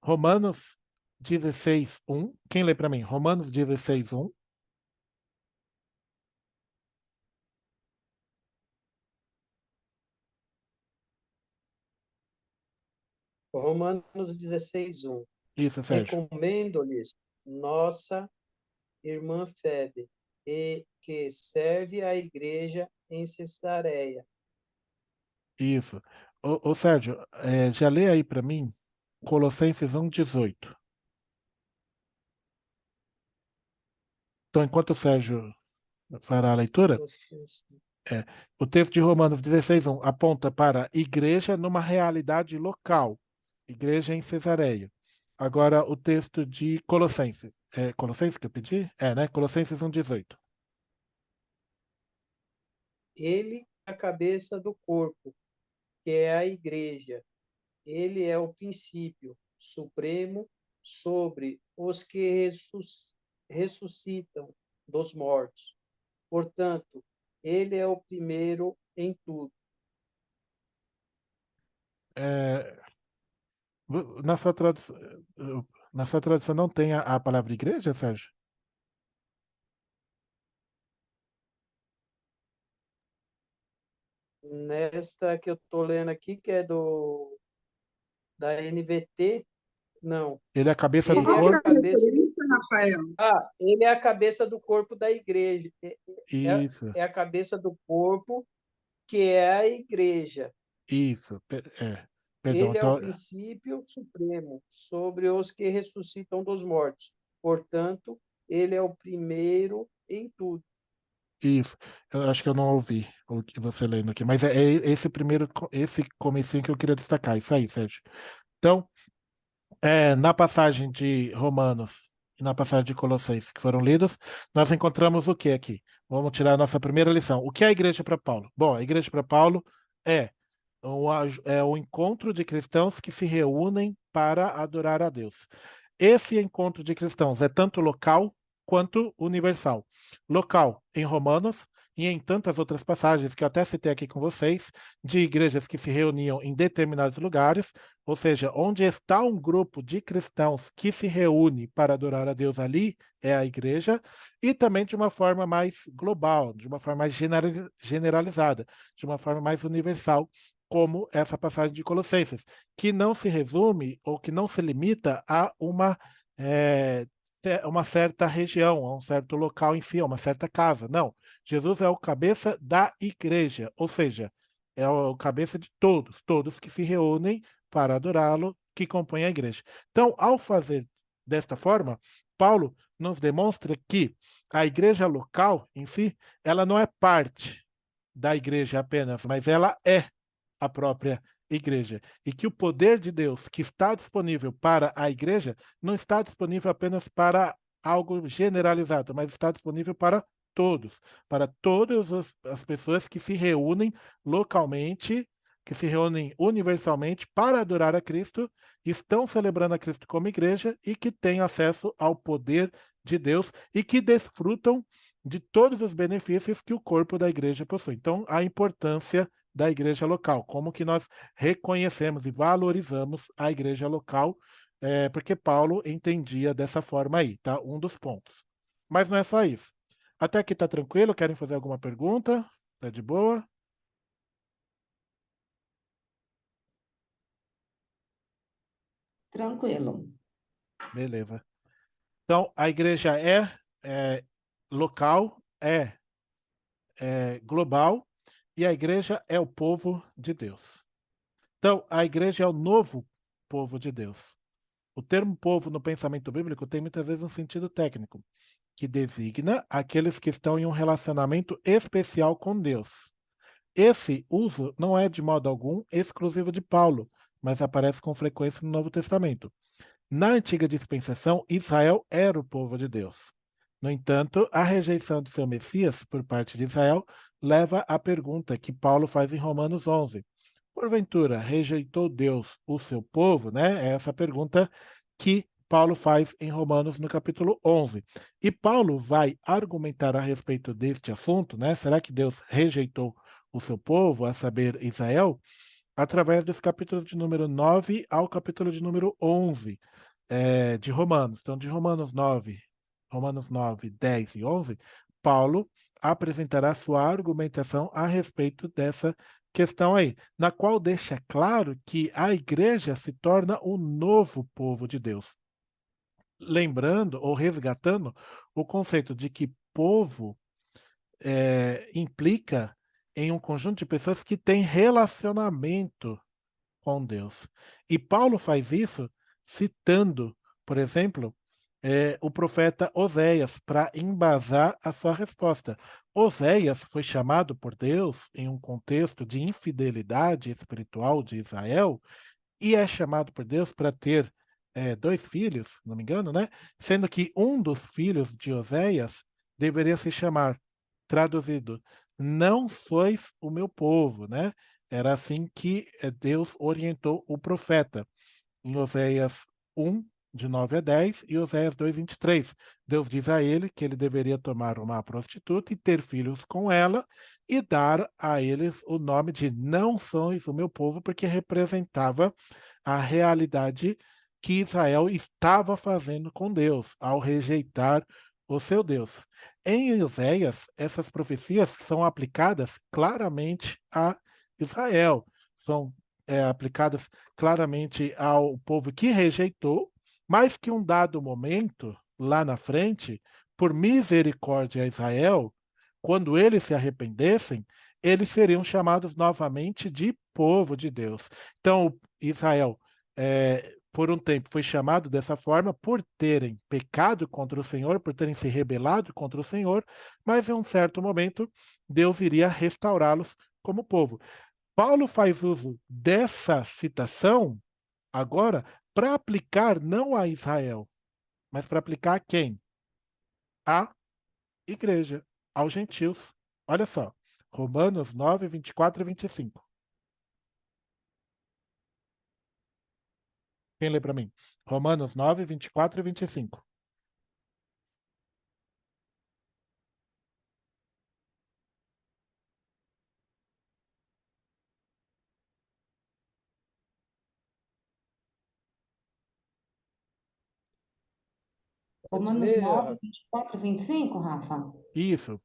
Romanos 16:1. Quem lê para mim? Romanos 16:1. Romanos 16:1. Isso, Sérgio. Recomendo-lhes nossa irmã Febe, e que serve a igreja em Cesareia. Isso. Ô Sérgio, já lê aí para mim Colossenses 1:18. Então, enquanto o Sérgio fará a leitura, O texto de Romanos 16:1 aponta para igreja numa realidade local, igreja em Cesareia. Agora, o texto de Colossenses. É Colossenses que eu pedi? Né? Colossenses 1:18. Ele é a cabeça do corpo, que é a igreja. Ele é o princípio supremo sobre os que ressuscitam dos mortos. Portanto, ele é o primeiro em tudo. É, na sua tradução, não tem a palavra igreja, Sérgio? Nesta que eu estou lendo aqui, que é da NVT, não. Ele é a cabeça do Ele é a Qual que é a corpo? cabeça. referência, Rafael? Ele é a cabeça do corpo da igreja. Isso, É a cabeça do corpo, que é a igreja. isso. Perdão, Ele é o então, princípio supremo sobre os que ressuscitam dos mortos. Portanto, ele é o primeiro em tudo. isso. Eu acho que eu não ouvi o que você lendo aqui, mas é esse primeiro, esse comecinho que eu queria destacar. Isso aí, Sérgio. Então, na passagem de Romanos e na passagem de Colossenses que foram lidos, nós encontramos o que aqui? Vamos tirar a nossa primeira lição. O que é a igreja para Paulo? Bom, a igreja para Paulo é o encontro de cristãos que se reúnem para adorar a Deus. Esse encontro de cristãos é tanto local quanto universal. Local em Romanos e em tantas outras passagens que eu até citei aqui com vocês, de igrejas que se reuniam em determinados lugares, ou seja, onde está um grupo de cristãos que se reúne para adorar a Deus ali, é a igreja, e também de uma forma mais global, de uma forma mais generalizada, de uma forma mais universal, como essa passagem de Colossenses, que não se resume ou que não se limita a uma certa região, a um certo local em si, a uma certa casa. Não. Jesus é o cabeça da igreja, ou seja, é o cabeça de todos que se reúnem para adorá-lo, que compõem a igreja. Então, ao fazer desta forma, Paulo nos demonstra que a igreja local em si, ela não é parte da igreja apenas, mas ela é a própria igreja. E que o poder de Deus que está disponível para a igreja não está disponível apenas para algo generalizado, mas está disponível para todas as pessoas que se reúnem localmente, que se reúnem universalmente para adorar a Cristo, estão celebrando a Cristo como igreja e que têm acesso ao poder de Deus e que desfrutam de todos os benefícios que o corpo da igreja possui. Então, a importância da igreja local, como que nós reconhecemos e valorizamos a igreja local, porque Paulo entendia dessa forma aí, tá? Um dos pontos. Mas não é só isso. Até aqui tá tranquilo? Querem fazer alguma pergunta? Tá de boa? Tranquilo. Beleza. Então, a igreja é local, é global, e a igreja é o povo de Deus. Então, a igreja é o novo povo de Deus. O termo povo no pensamento bíblico tem muitas vezes um sentido técnico, que designa aqueles que estão em um relacionamento especial com Deus. Esse uso não é de modo algum exclusivo de Paulo, mas aparece com frequência no Novo Testamento. Na antiga dispensação, Israel era o povo de Deus. No entanto, a rejeição de seu Messias por parte de Israel leva à pergunta que Paulo faz em Romanos 11. Porventura, rejeitou Deus o seu povo? Né? É essa pergunta que Paulo faz em Romanos no capítulo 11. E Paulo vai argumentar a respeito deste assunto, né? Será que Deus rejeitou o seu povo, a saber, Israel? Através dos capítulos de número 9 ao capítulo de número 11 de Romanos. Então, de Romanos 9, 10 e 11, Paulo apresentará sua argumentação a respeito dessa questão aí, na qual deixa claro que a igreja se torna o novo povo de Deus. Lembrando ou resgatando o conceito de que povo implica em um conjunto de pessoas que têm relacionamento com Deus. E Paulo faz isso citando, por exemplo, o profeta Oséias para embasar a sua resposta. Oséias foi chamado por Deus em um contexto de infidelidade espiritual de Israel e é chamado por Deus para ter 2 filhos, se não me engano, né? Sendo que um dos filhos de Oséias deveria se chamar, traduzido, não sois o meu povo, né? Era assim que Deus orientou o profeta em Oséias 1, de 9 a 10, e Oséias 2, 23. Deus diz a ele que ele deveria tomar uma prostituta e ter filhos com ela e dar a eles o nome de não sois o meu povo, porque representava a realidade que Israel estava fazendo com Deus ao rejeitar o seu Deus. Em Oséias, essas profecias são aplicadas claramente a Israel, são aplicadas claramente ao povo que rejeitou, mas que um dado momento, lá na frente, por misericórdia a Israel, quando eles se arrependessem, eles seriam chamados novamente de povo de Deus. Então, Israel, por um tempo, foi chamado dessa forma por terem pecado contra o Senhor, por terem se rebelado contra o Senhor, mas em um certo momento, Deus iria restaurá-los como povo. Paulo faz uso dessa citação agora para aplicar não a Israel, mas para aplicar a quem? A igreja, aos gentios. Olha só, Romanos 9, 24 e 25. Quem lê para mim? Romanos 9, 24 e 25. Pode Romanos ler, 9, 24 e 25, Rafa? Isso,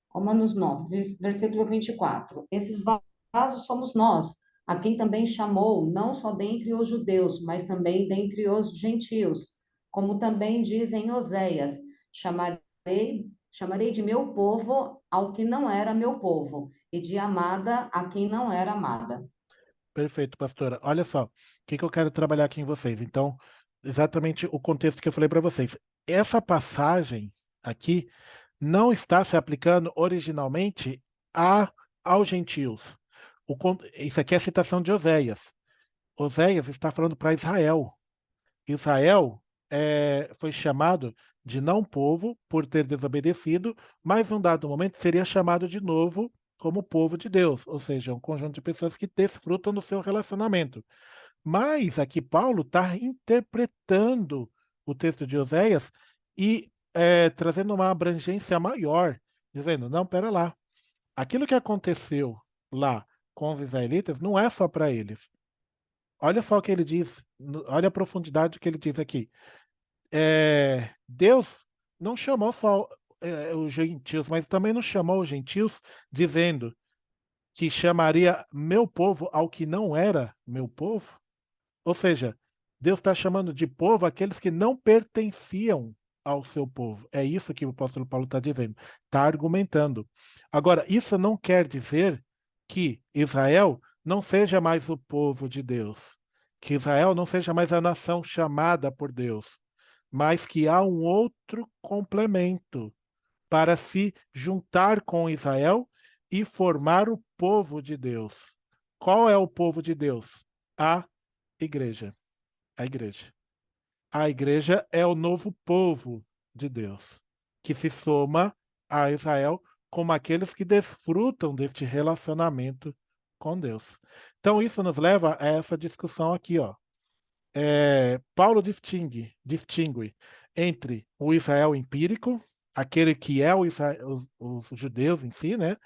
Romanos 9, versículo 24. Esses vasos somos nós, a quem também chamou, não só dentre os judeus, mas também dentre os gentios. Como também diz em Oséias: chamarei de meu povo ao que não era meu povo, e de amada a quem não era amada. perfeito, pastora. Olha só, o que eu quero trabalhar aqui em vocês. Então, exatamente o contexto que eu falei para vocês. Essa passagem aqui não está se aplicando originalmente aos gentios. Isso aqui é a citação de Oséias. Oséias está falando para Israel. Israel foi chamado de não povo por ter desobedecido, mas em um dado momento seria chamado de novo como povo de Deus, ou seja, um conjunto de pessoas que desfrutam do seu relacionamento. Mas aqui Paulo está interpretando o texto de Oséias e trazendo uma abrangência maior, dizendo: não, pera lá, aquilo que aconteceu lá com os israelitas não é só para eles. Olha só o que ele diz, olha a profundidade que ele diz aqui. Deus não chamou só os gentios, mas também não chamou os gentios dizendo que chamaria meu povo ao que não era meu povo. Ou seja, Deus está chamando de povo aqueles que não pertenciam ao seu povo. É isso que o apóstolo Paulo está dizendo, está argumentando. Agora, isso não quer dizer que Israel não seja mais o povo de Deus, que Israel não seja mais a nação chamada por Deus, mas que há um outro complemento para se juntar com Israel e formar o povo de Deus. Qual é o povo de Deus? A igreja. A igreja. A igreja é o novo povo de Deus, que se soma a Israel como aqueles que desfrutam deste relacionamento com Deus. Então, isso nos leva a essa discussão aqui, ó. Paulo distingue entre o Israel empírico, aquele que é os judeus em si, né?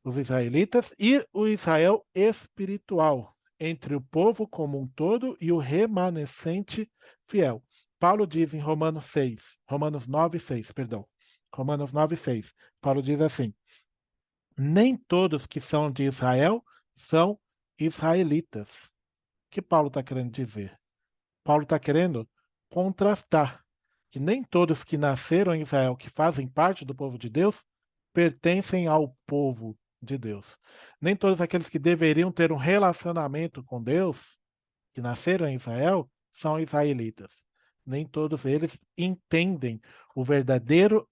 Os israelitas, e o Israel espiritual, entre o povo como um todo e o remanescente fiel. Paulo diz em Romanos 9, 6, perdão. Romanos 9, 6. Paulo diz assim: nem todos que são de Israel são israelitas. O que Paulo está querendo dizer? Paulo está querendo contrastar que nem todos que nasceram em Israel, que fazem parte do povo de Deus, pertencem ao povo de Deus. Nem todos aqueles que deveriam ter um relacionamento com Deus, que nasceram em Israel, são israelitas. Nem todos eles entendem o verdadeiro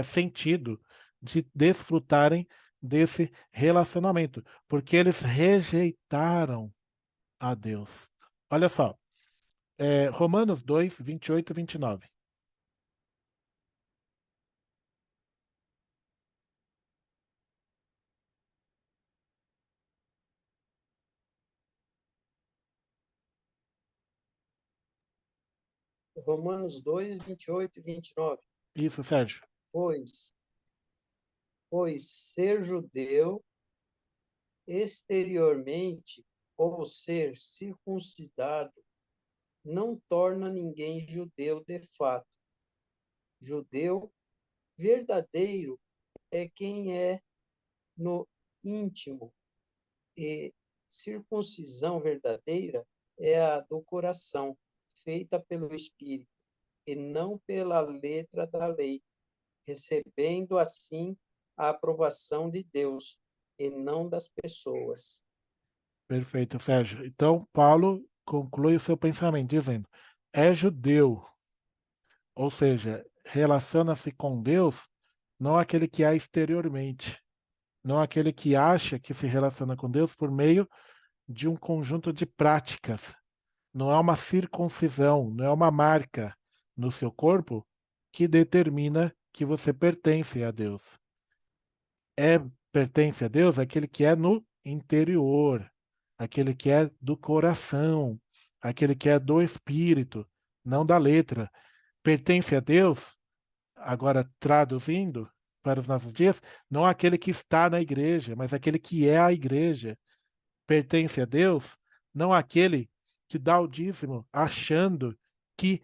sentido de desfrutarem desse relacionamento, porque eles rejeitaram a Deus. Olha só, Romanos 2, 28 e 29. Romanos 2, 28 e 29. Isso, Sérgio. Pois, pois ser judeu exteriormente ou ser circuncidado não torna ninguém judeu de fato. Judeu verdadeiro é quem é no íntimo, e circuncisão verdadeira é a do coração, feita pelo Espírito, e não pela letra da lei, recebendo assim a aprovação de Deus e não das pessoas. Perfeito, Sérgio. Então, Paulo conclui o seu pensamento dizendo: é judeu, ou seja, relaciona-se com Deus, não aquele que é exteriormente, não aquele que acha que se relaciona com Deus por meio de um conjunto de práticas. Não é uma circuncisão, não é uma marca no seu corpo que determina que você pertence a Deus. Pertence a Deus aquele que é no interior, aquele que é do coração, aquele que é do espírito, não da letra. Pertence a Deus, agora traduzindo para os nossos dias, não aquele que está na igreja, mas aquele que é a igreja. Pertence a Deus, não aquele que dá o dízimo achando que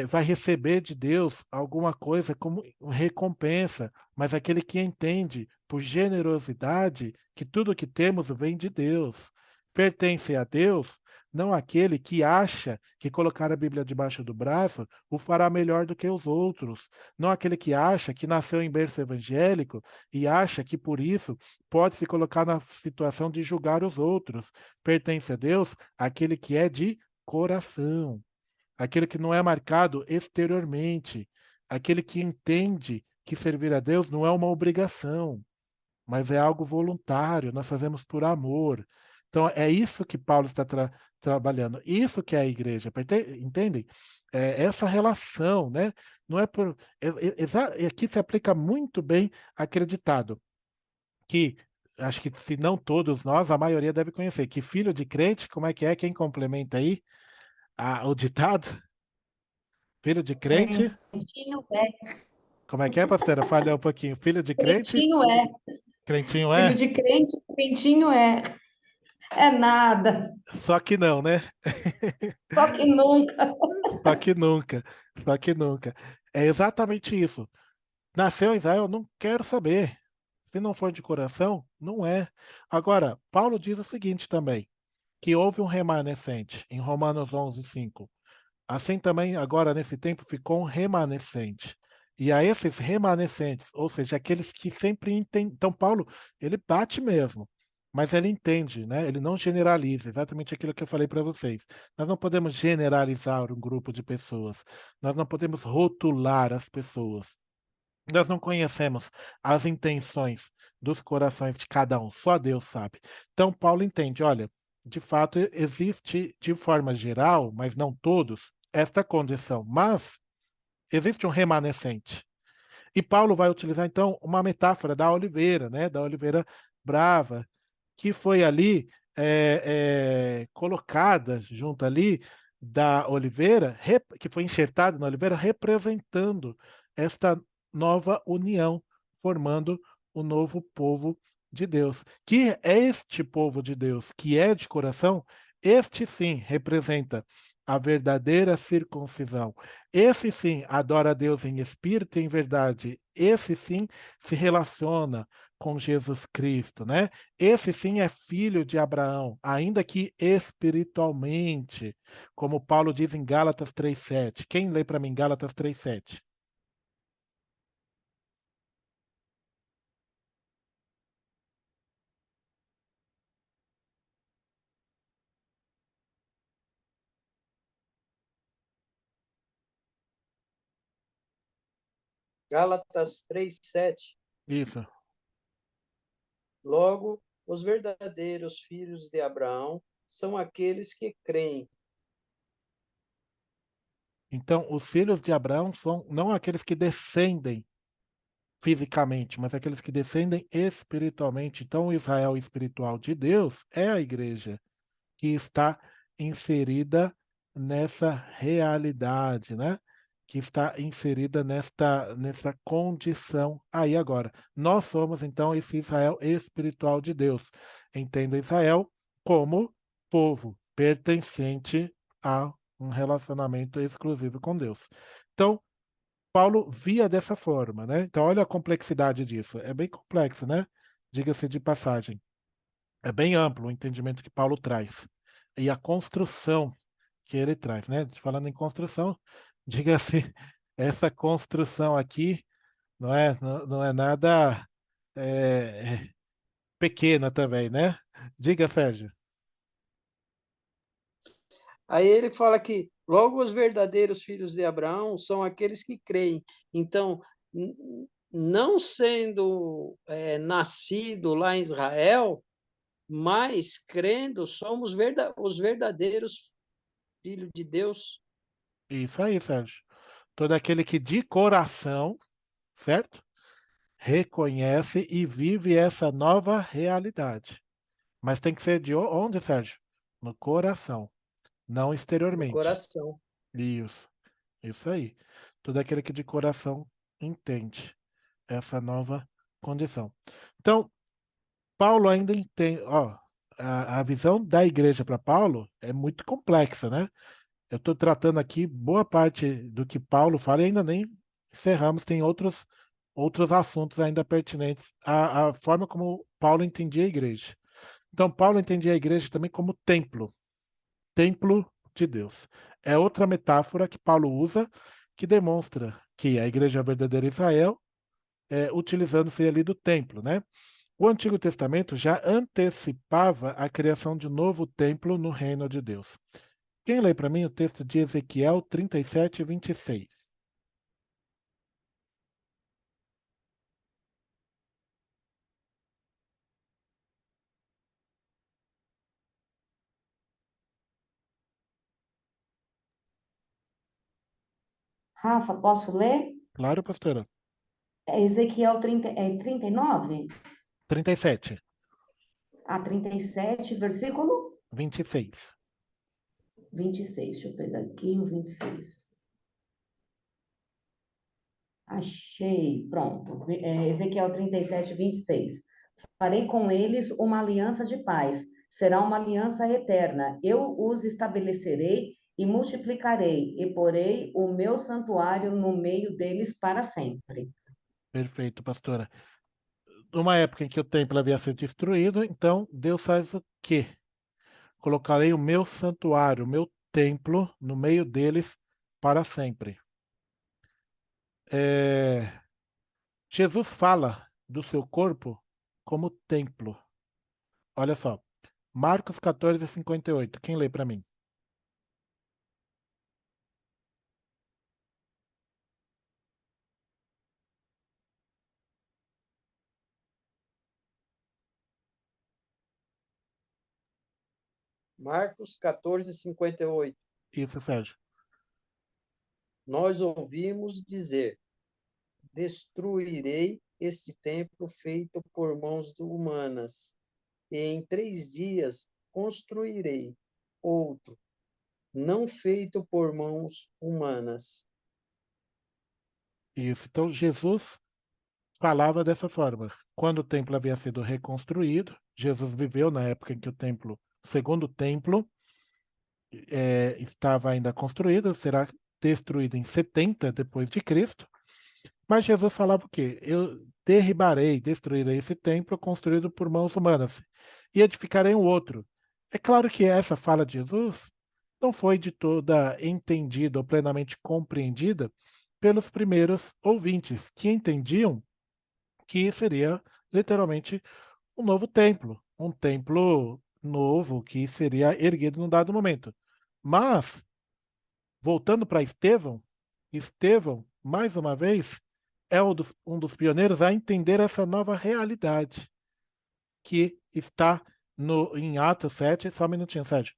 vai receber de Deus alguma coisa como recompensa, mas aquele que entende por generosidade que tudo que temos vem de Deus. Pertence a Deus, não aquele que acha que colocar a Bíblia debaixo do braço o fará melhor do que os outros, não aquele que acha que nasceu em berço evangélico e acha que por isso pode se colocar na situação de julgar os outros. Pertence a Deus aquele que é de coração, aquele que não é marcado exteriormente, aquele que entende que servir a Deus não é uma obrigação, mas é algo voluntário, nós fazemos por amor. Então, é isso que Paulo está trabalhando, isso que é a igreja, entendem? Essa relação, né? Não é por. Aqui se aplica muito bem acreditado que acho que se não todos nós, a maioria deve conhecer, que filho de crente, como é que é? Quem complementa aí o ditado? Filho de crente, Crentinho é, como é que é, pastora? Falha um pouquinho. Filho de crente, crentinho é. crentinho Filho é? de crente, crentinho é. É nada. Só que não, né? Só que nunca. Só que nunca, só que nunca. É exatamente isso. Nasceu em Israel, não quero saber. Se não for de coração, não é. Agora, Paulo diz o seguinte também, que houve um remanescente, em Romanos 11:5. Assim também, agora nesse tempo, ficou um remanescente. E a esses remanescentes, ou seja, aqueles que sempre entendem. Então, Paulo, ele bate mesmo, mas ele entende, né? Ele não generaliza, exatamente aquilo que eu falei para vocês. Nós não podemos generalizar um grupo de pessoas, nós não podemos rotular as pessoas. Nós não conhecemos as intenções dos corações de cada um, só Deus sabe. Então, Paulo entende, olha, de fato existe de forma geral, mas não todos, esta condição, mas existe um remanescente. E Paulo vai utilizar então uma metáfora da oliveira, né, da oliveira brava, que foi ali colocada junto ali da oliveira, que foi enxertada na oliveira, representando esta nova união, formando o novo povo de Deus. Que é este povo de Deus, que é de coração, este sim representa a verdadeira circuncisão. Esse sim adora a Deus em espírito e em verdade. Esse sim se relaciona com Jesus Cristo, né? Esse sim é filho de Abraão, ainda que espiritualmente, como Paulo diz em Gálatas 3:7. Quem lê para mim Gálatas 3:7? Gálatas 3:7. Isso. Logo, os verdadeiros filhos de Abraão são aqueles que creem. Então, os filhos de Abraão são não aqueles que descendem fisicamente, mas aqueles que descendem espiritualmente. Então, o Israel espiritual de Deus é a igreja que está inserida nessa realidade, né? Que está inserida nessa condição aí agora. Nós somos, então, esse Israel espiritual de Deus. Entenda Israel como povo pertencente a um relacionamento exclusivo com Deus. Então, Paulo via dessa forma, né? Então, olha a complexidade disso. É bem complexo, né? Diga-se de passagem. É bem amplo o entendimento que Paulo traz. E a construção que ele traz, né? Falando em construção, diga-se, essa construção aqui não é nada é, pequena também, né? Diga, Sérgio. Aí ele fala que logo os verdadeiros filhos de Abraão são aqueles que creem. Então, não sendo nascido lá em Israel, mas crendo, somos os verdadeiros filhos de Deus. Isso aí, Sérgio. Todo aquele que de coração, certo? Reconhece e vive essa nova realidade. Mas tem que ser de onde, Sérgio? No coração, não No exteriormente. coração. Isso aí. Todo aquele que de coração entende essa nova condição. Então, Paulo ainda entende, ó, a visão da igreja para Paulo é muito complexa, né? Eu estou tratando aqui boa parte do que Paulo fala e ainda nem encerramos, tem outros assuntos ainda pertinentes à forma como Paulo entendia a igreja. Então, Paulo entendia a igreja também como templo de Deus. É outra metáfora que Paulo usa que demonstra que a igreja verdadeira Israel utilizando-se ali do templo, né? O Antigo Testamento já antecipava a criação de um novo templo no reino de Deus. Quem lê para mim o texto de Ezequiel 37, 26? Rafa, posso ler? Claro, pastora. É Ezequiel 39? 37, A 37, versículo 26. 26. Deixa eu pegar aqui o 26. Achei, pronto. Ezequiel 37, 26. Farei com eles uma aliança de paz, será uma aliança eterna. Eu os estabelecerei e multiplicarei, e porei o meu santuário no meio deles para sempre. Perfeito, pastora. Numa época em que o templo havia sido destruído, então Deus faz o quê? Colocarei o meu santuário, o meu templo no meio deles para sempre. Jesus fala do seu corpo como templo. Olha só, Marcos 14, 58. Quem lê para mim? Marcos 14, 58. Isso, Sérgio. Nós ouvimos dizer: destruirei este templo feito por mãos humanas, e em 3 dias construirei outro, não feito por mãos humanas. Isso. Então, Jesus falava dessa forma. Quando o templo havia sido reconstruído, Jesus viveu na época em que o segundo templo, estava ainda construído, será destruído em 70 depois de Cristo. Mas Jesus falava o quê? Eu derribarei, destruirei esse templo construído por mãos humanas e edificarei um outro. É claro que essa fala de Jesus não foi de toda entendida ou plenamente compreendida pelos primeiros ouvintes, que entendiam que seria literalmente um novo templo, um templo novo que seria erguido num dado momento. Mas, voltando para Estevão, Estevão, mais uma vez, é um dos pioneiros a entender essa nova realidade que está em Atos 7, só um minutinho, Sérgio.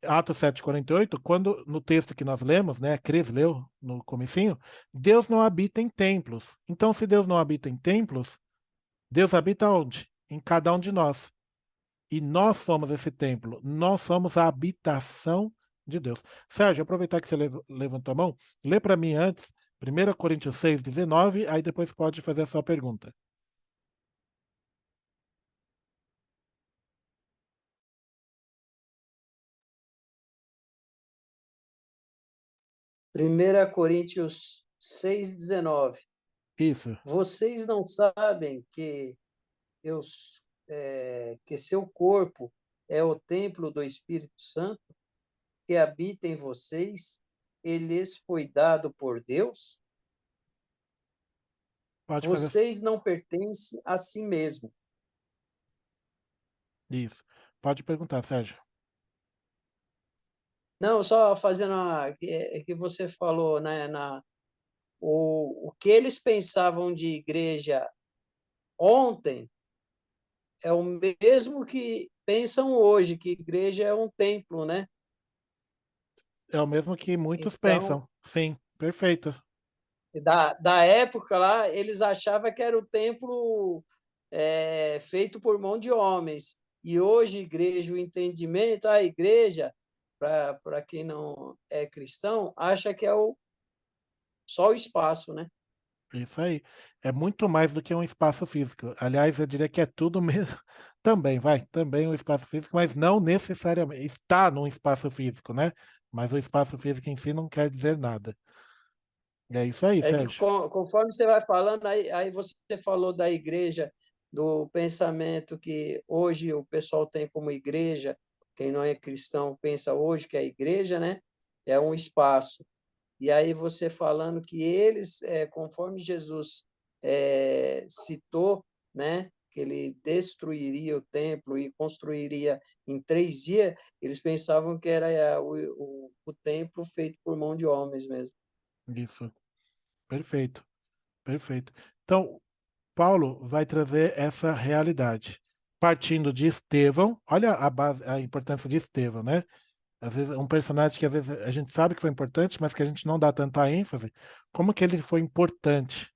Atos 7:48, quando no texto que nós lemos, né, a Cris leu no comecinho, Deus não habita em templos. Então, se Deus não habita em templos, Deus habita onde? Em cada um de nós. E nós somos esse templo, nós somos a habitação de Deus. Sérgio, aproveitar que você levantou a mão, lê para mim antes, 1 Coríntios 6:19, aí depois pode fazer a sua pergunta. Primeira Coríntios 6:19. Isso. Vocês não sabem que que seu corpo é o templo do Espírito Santo que habita em vocês, e lhes foi dado por Deus? Pode fazer Vocês não pertencem a si mesmo. isso. Pode perguntar, Sérgio. Não, só fazendo que você falou, né, o que eles pensavam de igreja ontem é o mesmo que pensam hoje, que igreja é um templo, né? É o mesmo que muitos Então, pensam. Sim, perfeito. da época lá, eles achavam que era o templo feito por mão de homens. E hoje, igreja, o entendimento, a igreja, para quem não é cristão, acha que é só o espaço, né? Isso aí. É muito mais do que um espaço físico. Aliás, eu diria que é tudo mesmo. Também, vai, também um espaço físico, mas não necessariamente. Está num espaço físico, né? Mas o espaço físico em si não quer dizer nada. É isso aí, É que Sérgio. conforme você vai falando, aí você falou da igreja, do pensamento que hoje o pessoal tem como igreja, quem não é cristão pensa hoje que a igreja, né, é um espaço. E aí você falando que eles, conforme Jesus citou, né, que ele destruiria o templo e construiria em 3 dias, eles pensavam que era o templo feito por mão de homens mesmo. Isso. Perfeito, perfeito. Então, Paulo vai trazer essa realidade. Partindo de Estevão, olha a base, a importância de Estevão, né? Às vezes, um personagem que às vezes a gente sabe que foi importante, mas que a gente não dá tanta ênfase, como que ele foi importante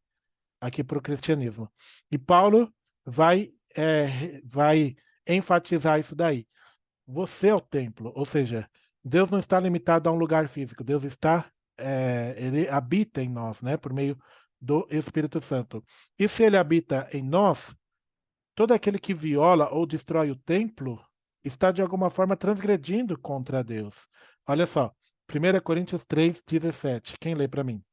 aqui para o cristianismo. E Paulo vai enfatizar isso daí. Você é o templo, ou seja, Deus não está limitado a um lugar físico, Deus está, ele habita em nós, né, por meio do Espírito Santo. E se ele habita em nós, todo aquele que viola ou destrói o templo está de alguma forma transgredindo contra Deus. Olha só, 1 Coríntios 3:17. Quem lê para mim?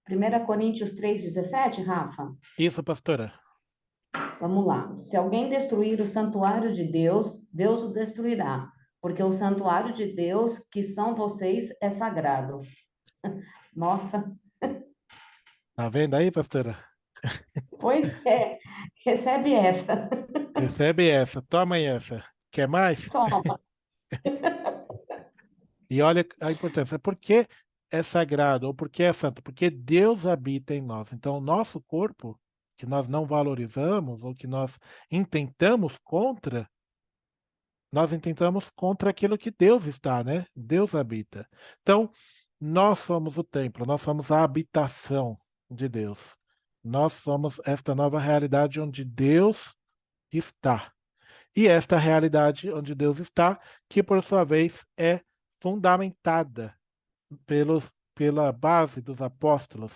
1 Coríntios 3:17, Rafa? Isso, pastora. Vamos lá. Se alguém destruir o santuário de Deus, Deus o destruirá, porque o santuário de Deus, que são vocês, é sagrado. Nossa, Tá vendo aí, pastora? pois é. Recebe essa. Recebe essa, toma aí essa. Quer mais? Toma. E olha a importância. Por que é sagrado ou por que é santo? Porque Deus habita em nós. Então, o nosso corpo, que nós não valorizamos ou que nós intentamos contra aquilo que Deus está, né? Deus habita. Então, nós somos o templo, nós somos a habitação de Deus. Nós somos esta nova realidade onde Deus está. E esta realidade onde Deus está, que por sua vez é fundamentada pela base dos apóstolos,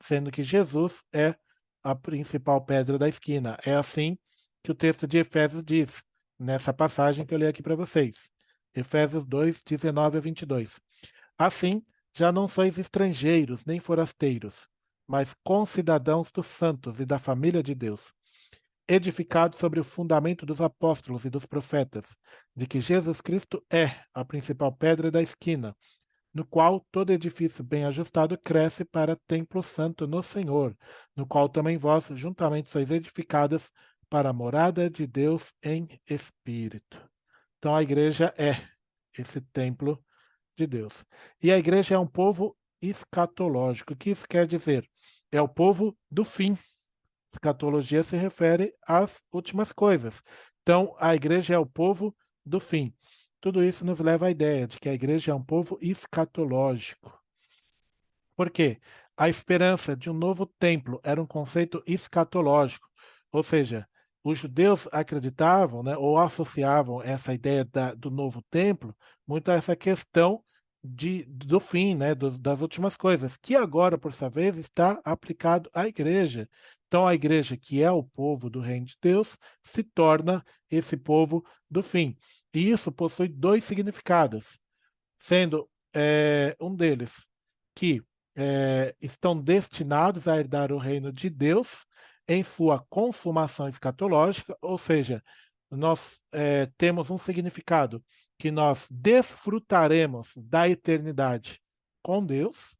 sendo que Jesus é a principal pedra da esquina. É assim que o texto de Efésios diz, nessa passagem que eu li aqui para vocês. Efésios 2:19-22. Assim, já não sois estrangeiros nem forasteiros, mas concidadãos dos santos e da família de Deus, edificados sobre o fundamento dos apóstolos e dos profetas, de que Jesus Cristo é a principal pedra da esquina, no qual todo edifício bem ajustado cresce para templo santo no Senhor, no qual também vós juntamente sois edificadas para a morada de Deus em espírito. Então, a igreja é esse templo de Deus. E a igreja é um povo escatológico. O que isso quer dizer? É o povo do fim. Escatologia se refere às últimas coisas. Então, a igreja é o povo do fim. Tudo isso nos leva à ideia de que a igreja é um povo escatológico. Por quê? A esperança de um novo templo era um conceito escatológico, ou seja, os judeus acreditavam, né, ou associavam essa ideia do novo templo muito a essa questão do fim, né, das últimas coisas, que agora, por sua vez, está aplicado à igreja. Então, a igreja, que é o povo do reino de Deus, se torna esse povo do fim. E isso possui dois significados, sendo um deles que estão destinados a herdar o reino de Deus em sua consumação escatológica, ou seja, nós temos um significado que nós desfrutaremos da eternidade com Deus.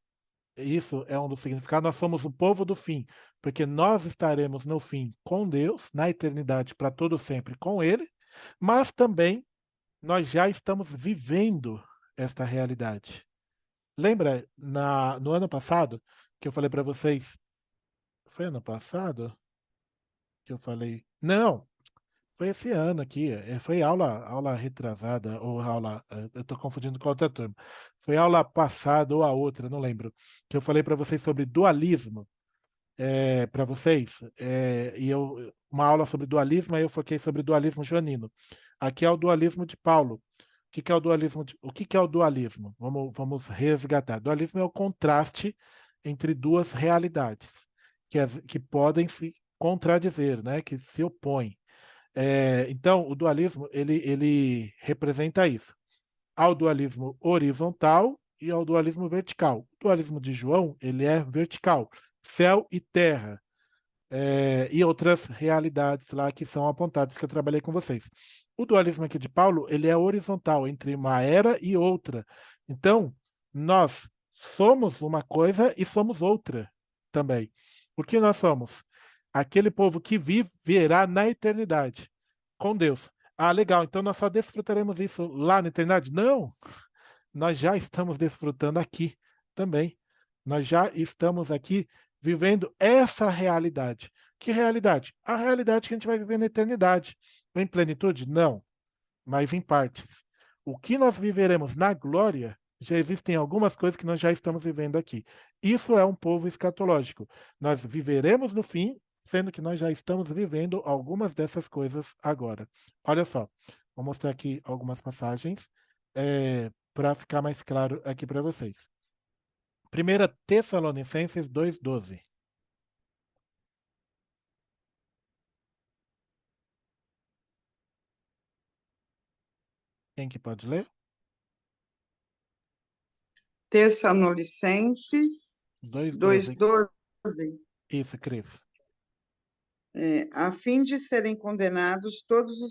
Isso é um dos significados. Nós somos o povo do fim, porque nós estaremos no fim com Deus, na eternidade para todo sempre com Ele, mas também nós já estamos vivendo esta realidade. Lembra no ano passado que eu falei para vocês? Foi ano passado que eu falei? Não, foi esse ano aqui. Foi aula retrasada ou aula. Eu estou confundindo com a outra turma. Foi aula passada ou a outra, não lembro. Que eu falei para vocês sobre dualismo. Para vocês, uma aula sobre dualismo, aí eu foquei sobre dualismo joanino. Aqui é o dualismo de Paulo. O que é o dualismo? O que é o dualismo? Vamos resgatar. Dualismo é o contraste entre duas realidades que podem se contradizer, né? Que se opõem. Então, o dualismo ele representa isso. Ao dualismo horizontal e ao dualismo vertical. O dualismo de João ele é vertical, céu e terra, e outras realidades lá que são apontadas que eu trabalhei com vocês. O dualismo aqui de Paulo ele é horizontal entre uma era e outra. Então, nós somos uma coisa e somos outra também. O que nós somos? Aquele povo que viverá na eternidade com Deus. Ah, legal. Então nós só desfrutaremos isso lá na eternidade? Não, nós já estamos desfrutando aqui também. Nós já estamos aqui vivendo essa realidade. Que realidade? A realidade que a gente vai viver na eternidade. Em plenitude? Não, mas em partes. O que nós viveremos na glória, já existem algumas coisas que nós já estamos vivendo aqui. Isso é um povo escatológico. Nós viveremos no fim, sendo que nós já estamos vivendo algumas dessas coisas agora. Olha só, vou mostrar aqui algumas passagens para ficar mais claro aqui para vocês. 1 Tessalonicenses 2,12. Quem que pode ler? Tessalonicenses 2,12. 2:12. Isso, Cris. A fim de serem condenados todos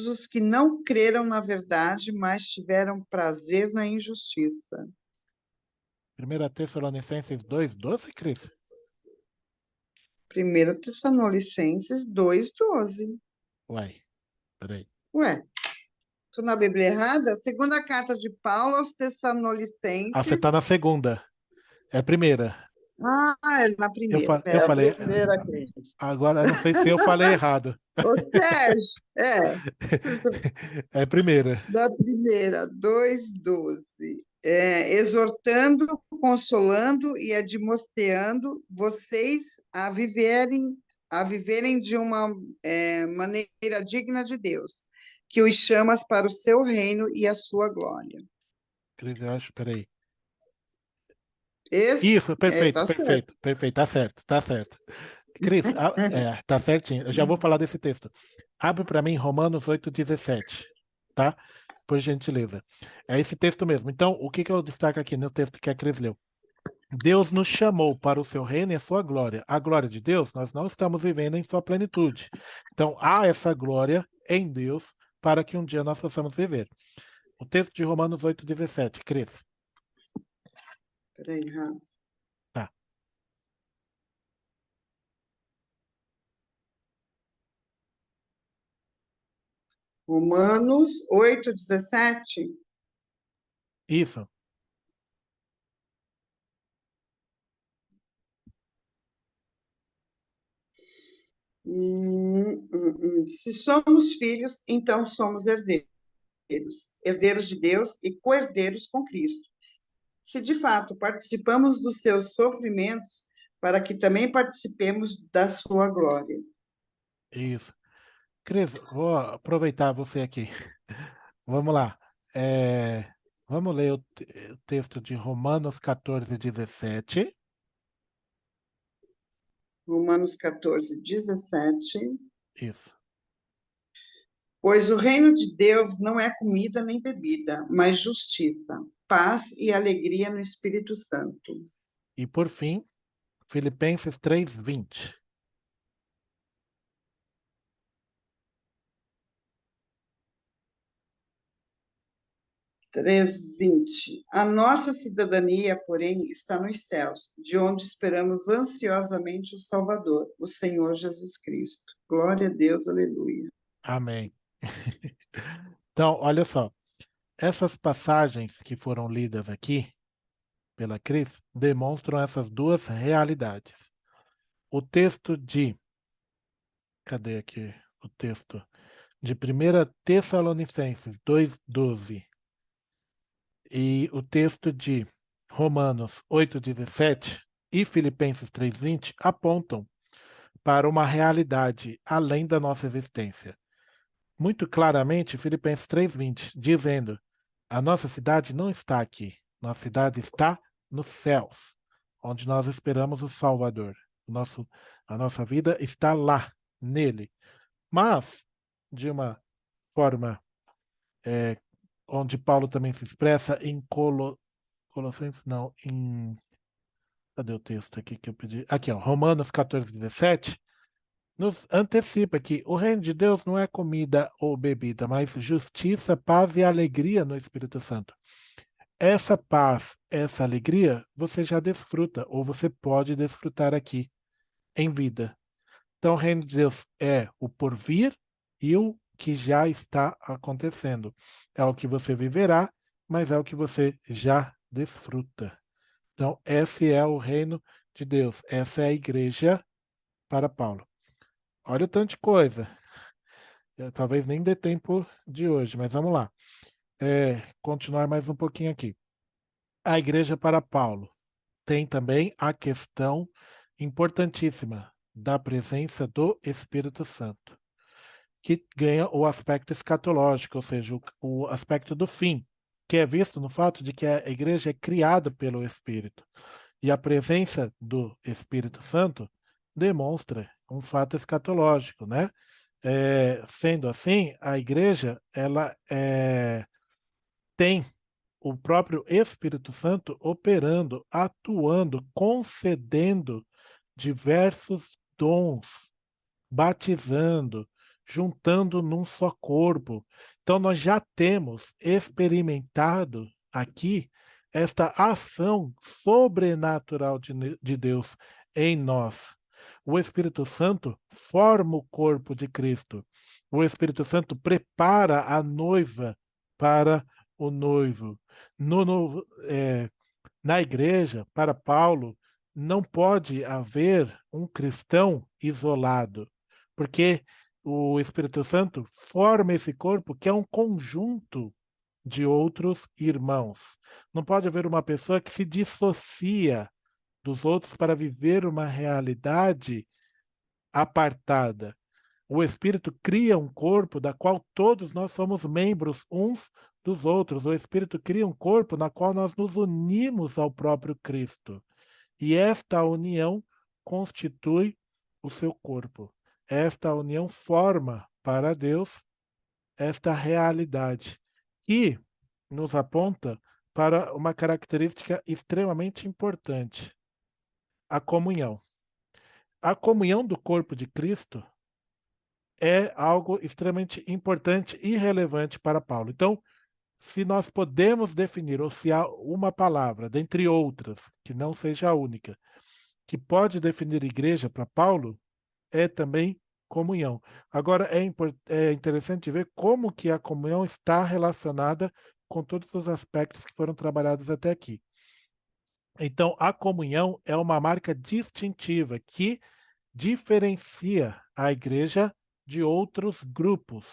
os que não creram na verdade, mas tiveram prazer na injustiça. 1 Tessalonicenses 2,12, Cris? 1 Tessalonicenses 2:12. Uai, peraí. Ué, estou na Bíblia errada? Segunda carta de Paulo aos Ah, você está Tessalonicenses. na segunda. É a primeira. Ah, é na Eu, primeira. eu É a falei. primeira, Cris. Agora, eu não sei se eu falei errado. Ô, Sérgio, É a primeira. da primeira, 2:12. Exortando, consolando e admoestando vocês a viverem de uma maneira digna de Deus, que os chamas para o seu reino e a sua glória. Cris, eu acho. Peraí. Esse, Isso, perfeito, tá certo. perfeito, perfeito. Tá certo, tá certo. Cris, tá certinho. Eu já vou falar desse texto. Abre para mim Romanos 8,17, tá? Por gentileza. É esse texto mesmo. Então, o que eu destaco aqui no texto que a Cris leu? Deus nos chamou para o seu reino e a sua glória. A glória de Deus, nós não estamos vivendo em sua plenitude. Então, há essa glória em Deus para que um dia nós possamos viver. O texto de Romanos 8,17, Cris. Peraí, Rafa. Tá. Romanos 8:17. Isso. Se somos filhos, então somos herdeiros, herdeiros de Deus e co-herdeiros com Cristo. Se de fato participamos dos seus sofrimentos, para que também participemos da sua glória. Isso. Cris, vou aproveitar você aqui. Vamos lá. Vamos ler o texto de Romanos 14:17. Romanos 14:17. Isso. Pois o reino de Deus não é comida nem bebida, mas justiça, paz e alegria no Espírito Santo. E por fim, Filipenses 3:20. 3:20. A nossa cidadania, porém, está nos céus, de onde esperamos ansiosamente o Salvador, o Senhor Jesus Cristo. Glória a Deus, aleluia. Amém. Então, olha só. Essas passagens que foram lidas aqui pela Cris demonstram essas duas realidades. O texto de... Cadê aqui o texto? De 1 Tessalonicenses 2:12 e o texto de Romanos 8:17 e Filipenses 3:20 apontam para uma realidade além da nossa existência. Muito claramente, Filipenses 3:20, dizendo: a nossa cidade não está aqui, nossa cidade está nos céus, onde nós esperamos o Salvador. A nossa vida está lá, nele. Mas, de uma forma onde Paulo também se expressa em Colossenses, não, em... Cadê o texto aqui que eu pedi? Aqui, ó, Romanos 14:17, nos antecipa que o reino de Deus não é comida ou bebida, mas justiça, paz e alegria no Espírito Santo. Essa paz, essa alegria, você já desfruta, ou você pode desfrutar aqui, em vida. Então, o reino de Deus é o porvir e o que já está acontecendo. É o que você viverá, mas é o que você já desfruta. Então, esse é o reino de Deus. Essa é a igreja para Paulo. Olha o tanto de coisa. Talvez nem dê tempo de hoje, mas vamos lá. Continuar mais um pouquinho aqui. A igreja para Paulo tem também a questão importantíssima da presença do Espírito Santo, que ganha o aspecto escatológico, ou seja, o aspecto do fim, que é visto no fato de que a igreja é criada pelo Espírito. E a presença do Espírito Santo demonstra um fato escatológico, né? Sendo assim, a igreja ela tem o próprio Espírito Santo operando, atuando, concedendo diversos dons, batizando, juntando num só corpo. Então, nós já temos experimentado aqui esta ação sobrenatural de Deus em nós. O Espírito Santo forma o corpo de Cristo. O Espírito Santo prepara a noiva para o noivo. Na igreja, para Paulo, não pode haver um cristão isolado, porque o Espírito Santo forma esse corpo que é um conjunto de outros irmãos. Não pode haver uma pessoa que se dissocia dos outros para viver uma realidade apartada. O Espírito cria um corpo da qual todos nós somos membros uns dos outros. O Espírito cria um corpo na qual nós nos unimos ao próprio Cristo. E esta união constitui o seu corpo. Esta união forma para Deus esta realidade e nos aponta para uma característica extremamente importante: a comunhão. A comunhão do corpo de Cristo é algo extremamente importante e relevante para Paulo. Então, se nós podemos definir, ou se há uma palavra, dentre outras, que não seja a única, que pode definir igreja para Paulo, é também comunhão. Agora, é interessante ver como que a comunhão está relacionada com todos os aspectos que foram trabalhados até aqui. Então, a comunhão é uma marca distintiva que diferencia a igreja de outros grupos.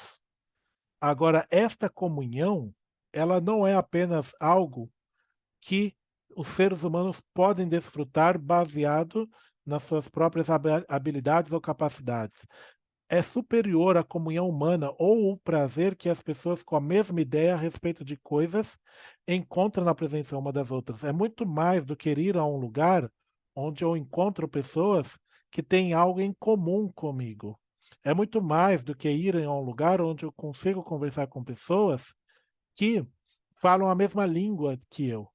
Agora, esta comunhão, ela não é apenas algo que os seres humanos podem desfrutar baseado nas suas próprias habilidades ou capacidades. É superior à comunhão humana ou o prazer que as pessoas com a mesma ideia a respeito de coisas encontram na presença uma das outras. É muito mais do que ir a um lugar onde eu encontro pessoas que têm algo em comum comigo. É muito mais do que ir a um lugar onde eu consigo conversar com pessoas que falam a mesma língua que eu.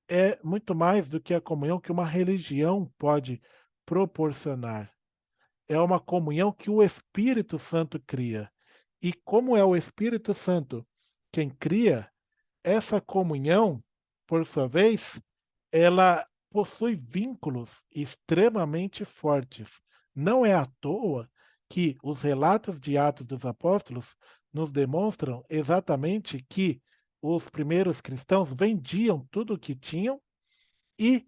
É muito mais do que a comunhão que uma religião pode proporcionar. É uma comunhão que o Espírito Santo cria. E como é o Espírito Santo quem cria, essa comunhão, por sua vez, ela possui vínculos extremamente fortes. Não é à toa que os relatos de Atos dos Apóstolos nos demonstram exatamente que os primeiros cristãos vendiam tudo o que tinham e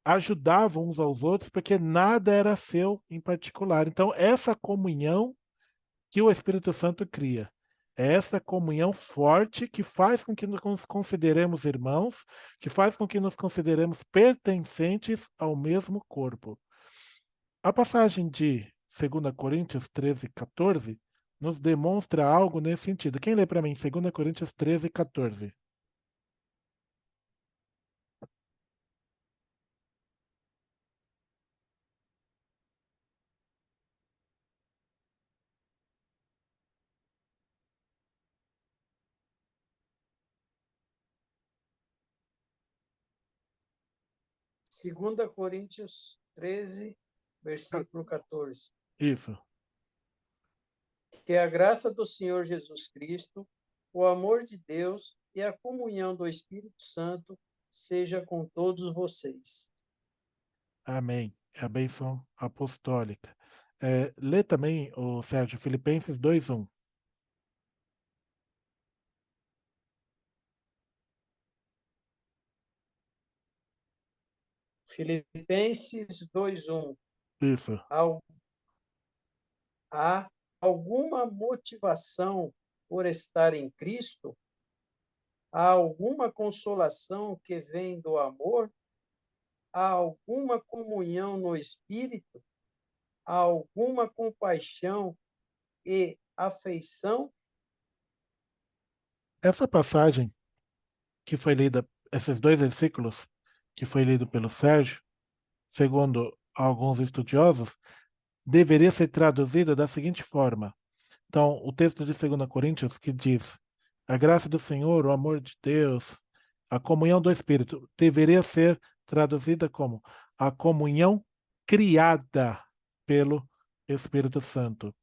ajudavam uns aos outros, porque nada era seu em particular. Então, essa comunhão que o Espírito Santo cria, é essa comunhão forte que faz com que nos consideremos irmãos, que faz com que nos consideremos pertencentes ao mesmo corpo. A passagem de 2 Coríntios 13, 14 nos demonstra algo nesse sentido. Quem lê para mim 2 Coríntios 13, 14? 2 Coríntios 13, versículo 14. Isso. Que a graça do Senhor Jesus Cristo, o amor de Deus e a comunhão do Espírito Santo seja com todos vocês. Amém. É a bênção apostólica. Lê também, o Sérgio, Filipenses 2:1. Filipenses 2:1. Isso. Há alguma motivação por estar em Cristo? Há alguma consolação que vem do amor? Há alguma comunhão no Espírito? Há alguma compaixão e afeição? Essa passagem que foi lida, esses dois versículos que foi lido pelo Sérgio, segundo alguns estudiosos, deveria ser traduzida da seguinte forma. Então, o texto de 2 Coríntios que diz: a graça do Senhor, o amor de Deus, a comunhão do Espírito, deveria ser traduzida como a comunhão criada pelo Espírito Santo.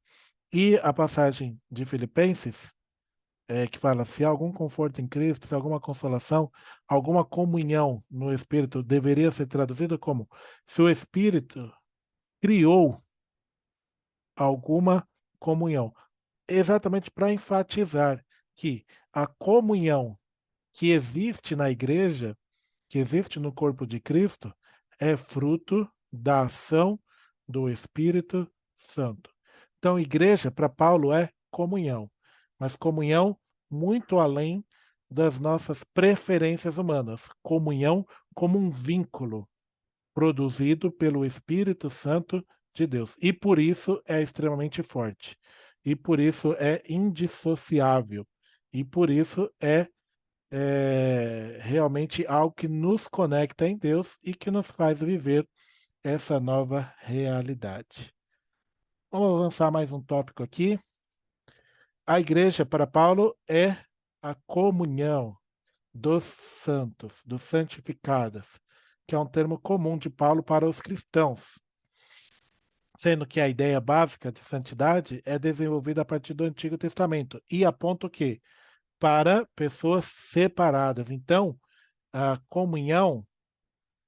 E a passagem de Filipenses, que fala: se há algum conforto em Cristo, se há alguma consolação, alguma comunhão no Espírito, deveria ser traduzida como: se o Espírito criou alguma comunhão. Exatamente para enfatizar que a comunhão que existe na igreja, que existe no corpo de Cristo, é fruto da ação do Espírito Santo. Então, igreja, para Paulo, é comunhão, mas comunhão muito além das nossas preferências humanas. Comunhão como um vínculo produzido pelo Espírito Santo de Deus. E por isso é extremamente forte. E por isso é indissociável. E por isso é realmente algo que nos conecta em Deus e que nos faz viver essa nova realidade. Vamos avançar mais um tópico aqui. A igreja, para Paulo, é a comunhão dos santos, dos santificados, que é um termo comum de Paulo para os cristãos, sendo que a ideia básica de santidade é desenvolvida a partir do Antigo Testamento e aponta o quê? Para pessoas separadas. Então, a comunhão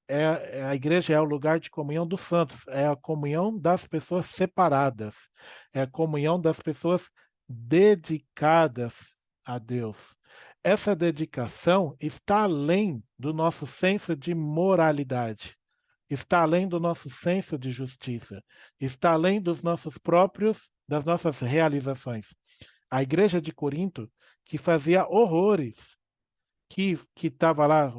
a igreja é o lugar de comunhão dos santos, é a comunhão das pessoas separadas, é a comunhão das pessoas dedicadas a Deus. Essa dedicação está além do nosso senso de moralidade, está além do nosso senso de justiça, está além das nossas realizações. A igreja de Corinto, que fazia horrores, que estava lá,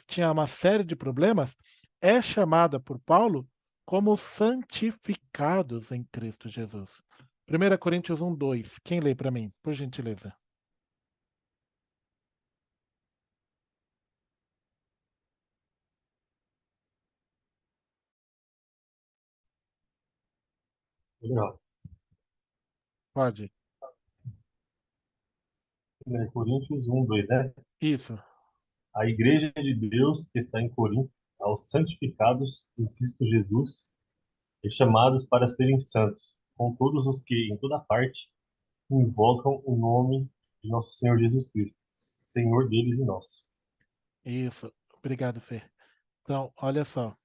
tinha uma série de problemas, é chamada por Paulo como santificados em Cristo Jesus. 1 Coríntios 1:2. Quem lê para mim, por gentileza? Legal. Pode. 1 Coríntios 1, 2, né? Isso. A igreja de Deus que está em Corinto, aos santificados em Cristo Jesus e chamados para serem santos, com todos os que, em toda parte, invocam o nome de nosso Senhor Jesus Cristo, Senhor deles e nosso. Isso. Obrigado, Fê. Então, olha só.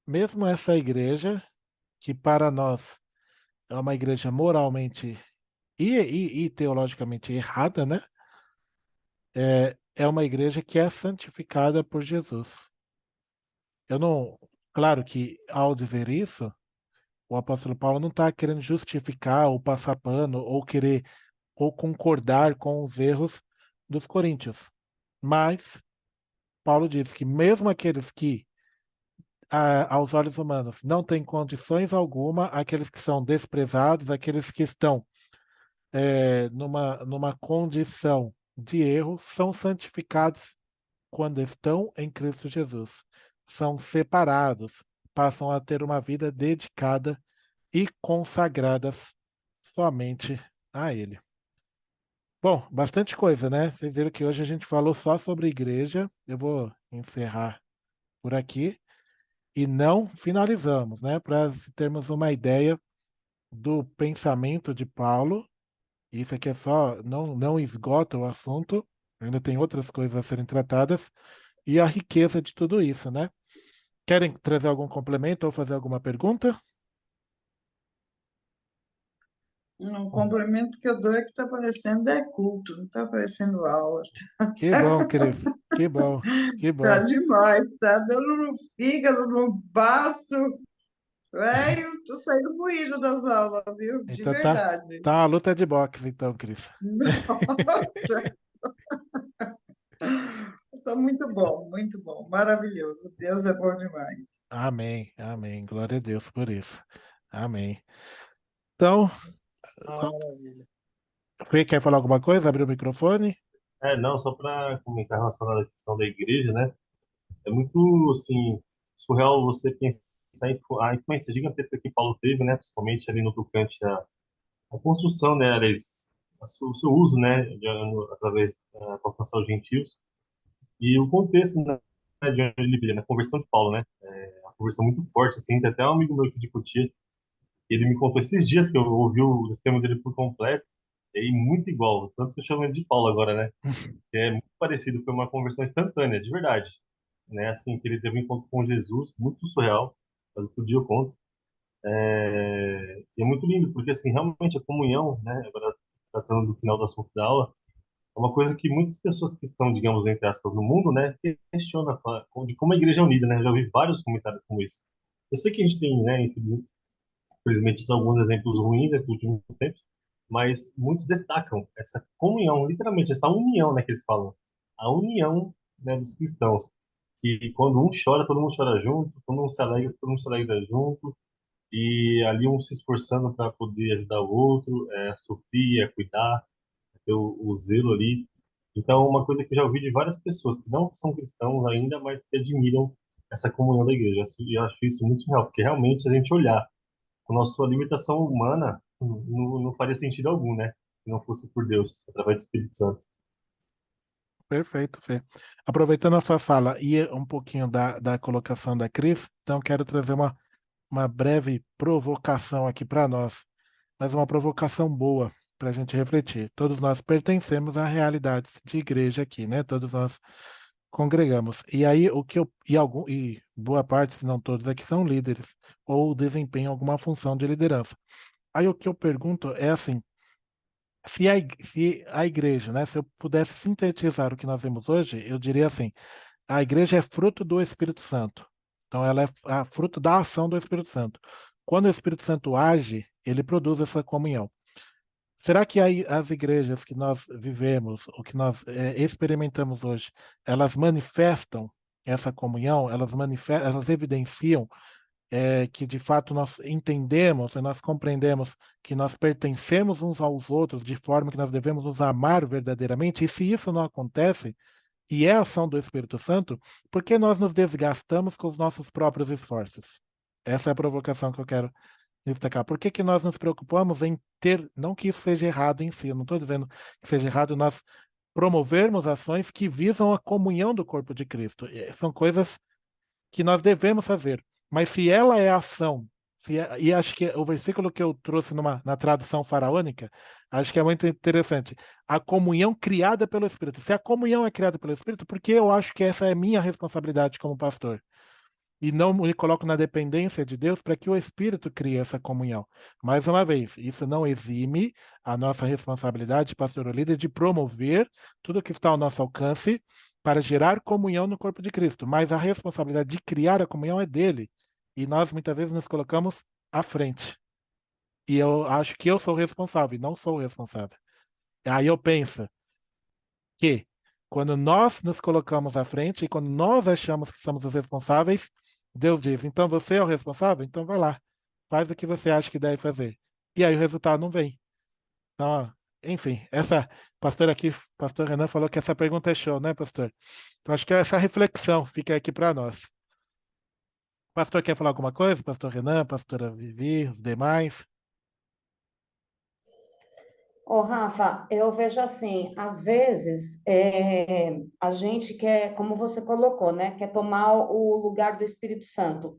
Mesmo essa igreja, que para nós é uma igreja moralmente e teologicamente errada, né? É uma igreja que é santificada por Jesus. Eu não, claro que ao dizer isso, o apóstolo Paulo não está querendo justificar ou passar pano ou querer ou concordar com os erros dos coríntios. Mas Paulo diz que mesmo aqueles que aos olhos humanos não têm condições alguma, aqueles que são desprezados, aqueles que estão numa condição de erro, são santificados quando estão em Cristo Jesus. São separados, passam a ter uma vida dedicada e consagradas somente a Ele. Bom, bastante coisa, né? Vocês viram que hoje a gente falou só sobre igreja. Eu vou encerrar por aqui e não finalizamos, né? Para termos uma ideia do pensamento de Paulo. Isso aqui é só, não esgota o assunto, ainda tem outras coisas a serem tratadas e a riqueza de tudo isso, né? Querem trazer algum complemento ou fazer alguma pergunta? Um complemento que eu dou é que está parecendo culto, não está parecendo aula. Que bom, Cris. Que bom, que Tá bom. demais, tá dando no fígado, no baço. Velho, tô saindo moído das aulas, viu? De Então tá, verdade. tá uma luta de boxe, então, Cris. Nossa, tá muito bom, maravilhoso. Deus é bom demais. Amém, amém. Glória a Deus por isso. Amém. Então, Ah, só- maravilha. Fê, quer falar alguma coisa? Abrir o microfone? Não, só para comentar relacionado à questão da igreja, né? É muito, assim, surreal você pensar a influência gigantesca que Paulo teve, né? Principalmente ali no tocante à construção, né? Aliás, o seu uso, né? Através da alcançar os gentios. E o contexto, né? De onde ele vivia, na conversão de Paulo, né? Uma conversão muito forte, assim. Tem até um amigo meu que discutia. Ele me contou esses dias que eu ouvi o sistema dele por completo. E muito igual. Tanto que eu chamo ele de Paulo agora, né? Que é muito parecido. Foi uma conversão instantânea, de verdade, né? Assim, que ele teve um encontro com Jesus, muito surreal, mas outro dia eu conto. E é muito lindo, porque, assim, realmente a comunhão, né? Agora, tratando do final do assunto da aula, é uma coisa que muitas pessoas que estão, digamos, entre aspas, no mundo, né? Questionam de como a igreja é unida, né? Eu já ouvi vários comentários como esse. Eu sei que a gente tem, né, infelizmente, alguns exemplos ruins nesses últimos tempos, mas muitos destacam essa comunhão, literalmente, essa união, né, que eles falam. A união, né, dos cristãos. E quando um chora, todo mundo chora junto, quando um se alegra, todo mundo se alegra junto, e ali um se esforçando para poder ajudar o outro, a sofrer, a cuidar, ter o zelo ali. Então, uma coisa que eu já ouvi de várias pessoas que não são cristãos ainda, mas que admiram essa comunhão da igreja. E eu acho isso muito real, porque realmente a gente olhar com a nossa limitação humana não faria sentido algum, né? Se não fosse por Deus, através do Espírito Santo. Perfeito, Fê. Aproveitando a sua fala e um pouquinho da colocação da Cris, então quero trazer uma breve provocação aqui para nós, mas uma provocação boa para a gente refletir. Todos nós pertencemos a realidades de igreja aqui, né? Todos nós congregamos. E aí e boa parte, se não todos aqui são líderes ou desempenham alguma função de liderança. Aí o que eu pergunto é assim, se a igreja, né, se eu pudesse sintetizar o que nós vemos hoje, eu diria assim, a igreja é fruto do Espírito Santo. Então ela é fruto da ação do Espírito Santo. Quando o Espírito Santo age, ele produz essa comunhão. Será que aí as igrejas que nós vivemos, ou que nós experimentamos hoje, elas manifestam essa comunhão, elas evidenciam que de fato nós entendemos e nós compreendemos que nós pertencemos uns aos outros de forma que nós devemos nos amar verdadeiramente? E se isso não acontece, e é a ação do Espírito Santo, por que nós nos desgastamos com os nossos próprios esforços? Essa é a provocação que eu quero destacar. Por que que nós nos preocupamos em ter, não que isso seja errado em si, eu não estou dizendo que seja errado nós promovermos ações que visam a comunhão do corpo de Cristo. São coisas que nós devemos fazer. Mas se ela é ação, e acho que o versículo que eu trouxe na tradução faraônica, acho que é muito interessante. A comunhão criada pelo Espírito. Se a comunhão é criada pelo Espírito, porque eu acho que essa é minha responsabilidade como pastor. E não me coloco na dependência de Deus para que o Espírito crie essa comunhão. Mais uma vez, isso não exime a nossa responsabilidade, pastor ou líder, de promover tudo que está ao nosso alcance para gerar comunhão no corpo de Cristo. Mas a responsabilidade de criar a comunhão é dele. E nós muitas vezes nos colocamos à frente. E eu acho que eu sou responsável, e não sou responsável. Aí eu penso que quando nós nos colocamos à frente e quando nós achamos que somos os responsáveis, Deus diz: então você é o responsável? Então vai lá, faz o que você acha que deve fazer. E aí o resultado não vem. Então, ó, enfim, pastor aqui, pastor Renan falou que essa pergunta é show, né, pastor? Então acho que essa reflexão fica aqui para nós. Pastor quer falar alguma coisa? Pastor Renan, pastora Vivi, os demais? Ô, Rafa, eu vejo assim, às vezes a gente quer, como você colocou, né, quer tomar o lugar do Espírito Santo.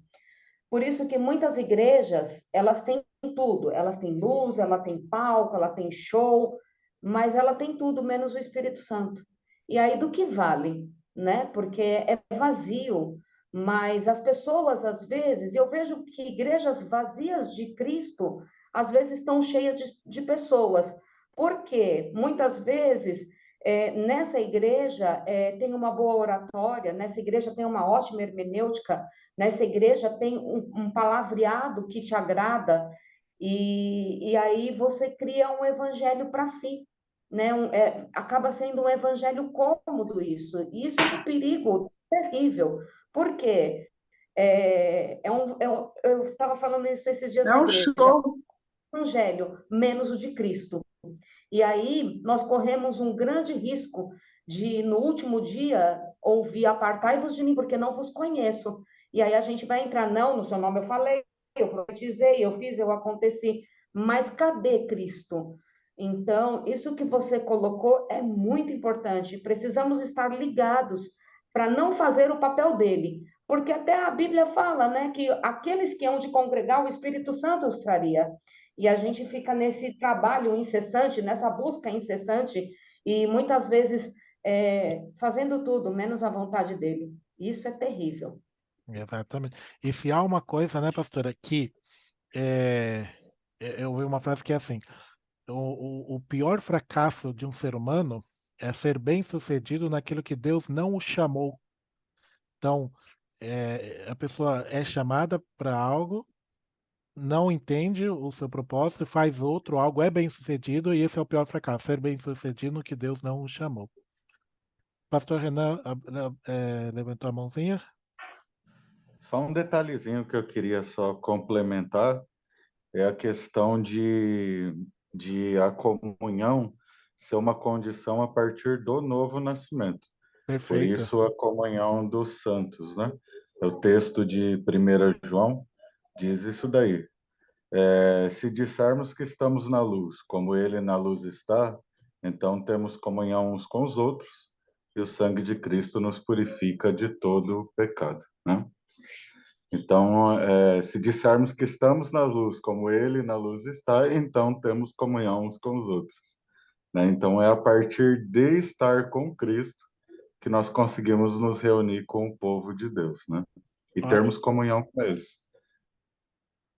Por isso que muitas igrejas, elas têm tudo, elas têm luz, ela tem palco, ela tem show, mas ela tem tudo menos o Espírito Santo. E aí do que vale, né? Porque é vazio. Mas as pessoas, às vezes, eu vejo que igrejas vazias de Cristo, às vezes estão cheias de pessoas. Porque muitas vezes nessa igreja tem uma boa oratória, nessa igreja tem uma ótima hermenêutica, nessa igreja tem um palavreado que te agrada, e aí você cria um evangelho para si, né? Acaba sendo um evangelho cômodo isso. E isso é um perigo terrível. Por quê? Eu estava falando isso esses dias É na um igreja. show. Evangelho menos o de Cristo. E aí nós corremos um grande risco de, no último dia, ouvir apartai-vos de mim, porque não vos conheço. E aí a gente vai entrar, não, no seu nome eu falei, eu profetizei, eu fiz, eu aconteci. Mas cadê Cristo? Então, isso que você colocou é muito importante. Precisamos estar ligados para não fazer o papel dele. Porque até a Bíblia fala, né, que aqueles que hão de congregar, o Espírito Santo os traria. E a gente fica nesse trabalho incessante, nessa busca incessante, e muitas vezes fazendo tudo, menos a vontade dele. Isso é terrível. Exatamente. E se há uma coisa, né, pastora, que é, eu vi uma frase que é assim: o pior fracasso de um ser humano é ser bem-sucedido naquilo que Deus não o chamou. Então, a pessoa é chamada para algo, não entende o seu propósito, faz outro, algo é bem-sucedido, e esse é o pior fracasso, ser bem-sucedido no que Deus não o chamou. Pastor Renan levantou a mãozinha. Só um detalhezinho que eu queria só complementar é a questão de a comunhão ser uma condição a partir do novo nascimento. Por Perfeito. isso a comunhão dos santos, né? O texto de 1 João diz isso daí. Se dissermos que estamos na luz, como ele na luz está, então temos comunhão uns com os outros, e o sangue de Cristo nos purifica de todo o pecado, né? Então, se dissermos que estamos na luz, como ele na luz está, então temos comunhão uns com os outros, né? Então, é a partir de estar com Cristo que nós conseguimos nos reunir com o povo de Deus, né? E Ó- termos comunhão com eles.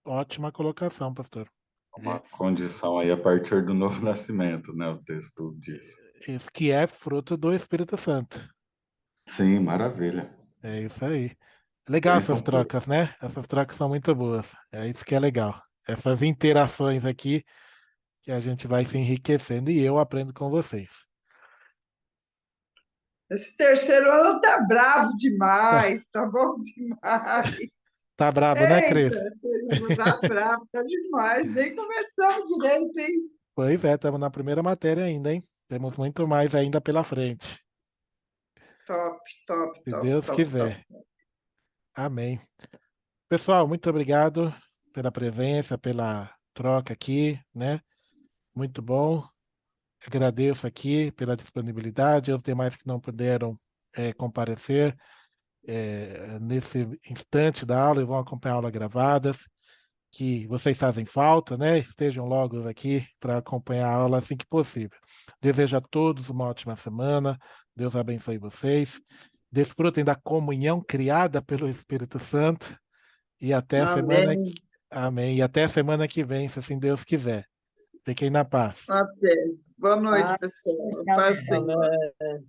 Ótima colocação, pastor. Uma condição aí a partir do novo nascimento, né? O texto diz. Isso que é fruto do Espírito Santo. Sim, maravilha. É isso aí. Legal Bênção essas pura. trocas, né? Essas trocas são muito boas. É isso que é legal. Essas interações aqui que a gente vai se enriquecendo e eu aprendo com vocês. Esse terceiro ano tá bravo Tá, demais, tá bom demais. tá brabo, né, Cris? Eita, tá bravo, tá demais. Nem começamos direito, hein? Pois é, estamos na primeira matéria ainda, hein? Temos muito mais ainda pela frente, Top, top, se top, Deus top, top. quiser. Amém. Pessoal, muito obrigado pela presença, pela troca aqui, né? Muito bom. Agradeço aqui pela disponibilidade, aos demais que não puderam comparecer nesse instante da aula e vão acompanhar a aula gravadas, que vocês fazem falta, né? Estejam logo aqui para acompanhar a aula assim que possível. Desejo a todos uma ótima semana, Deus abençoe vocês, desfrutem da comunhão criada pelo Espírito Santo e até a semana, Amém. amém, e até a semana que vem, se assim Deus quiser. Fiquem na paz. Até. Boa noite, Paz, pessoal. tchau, Paz, tchau. Senhor. Amém.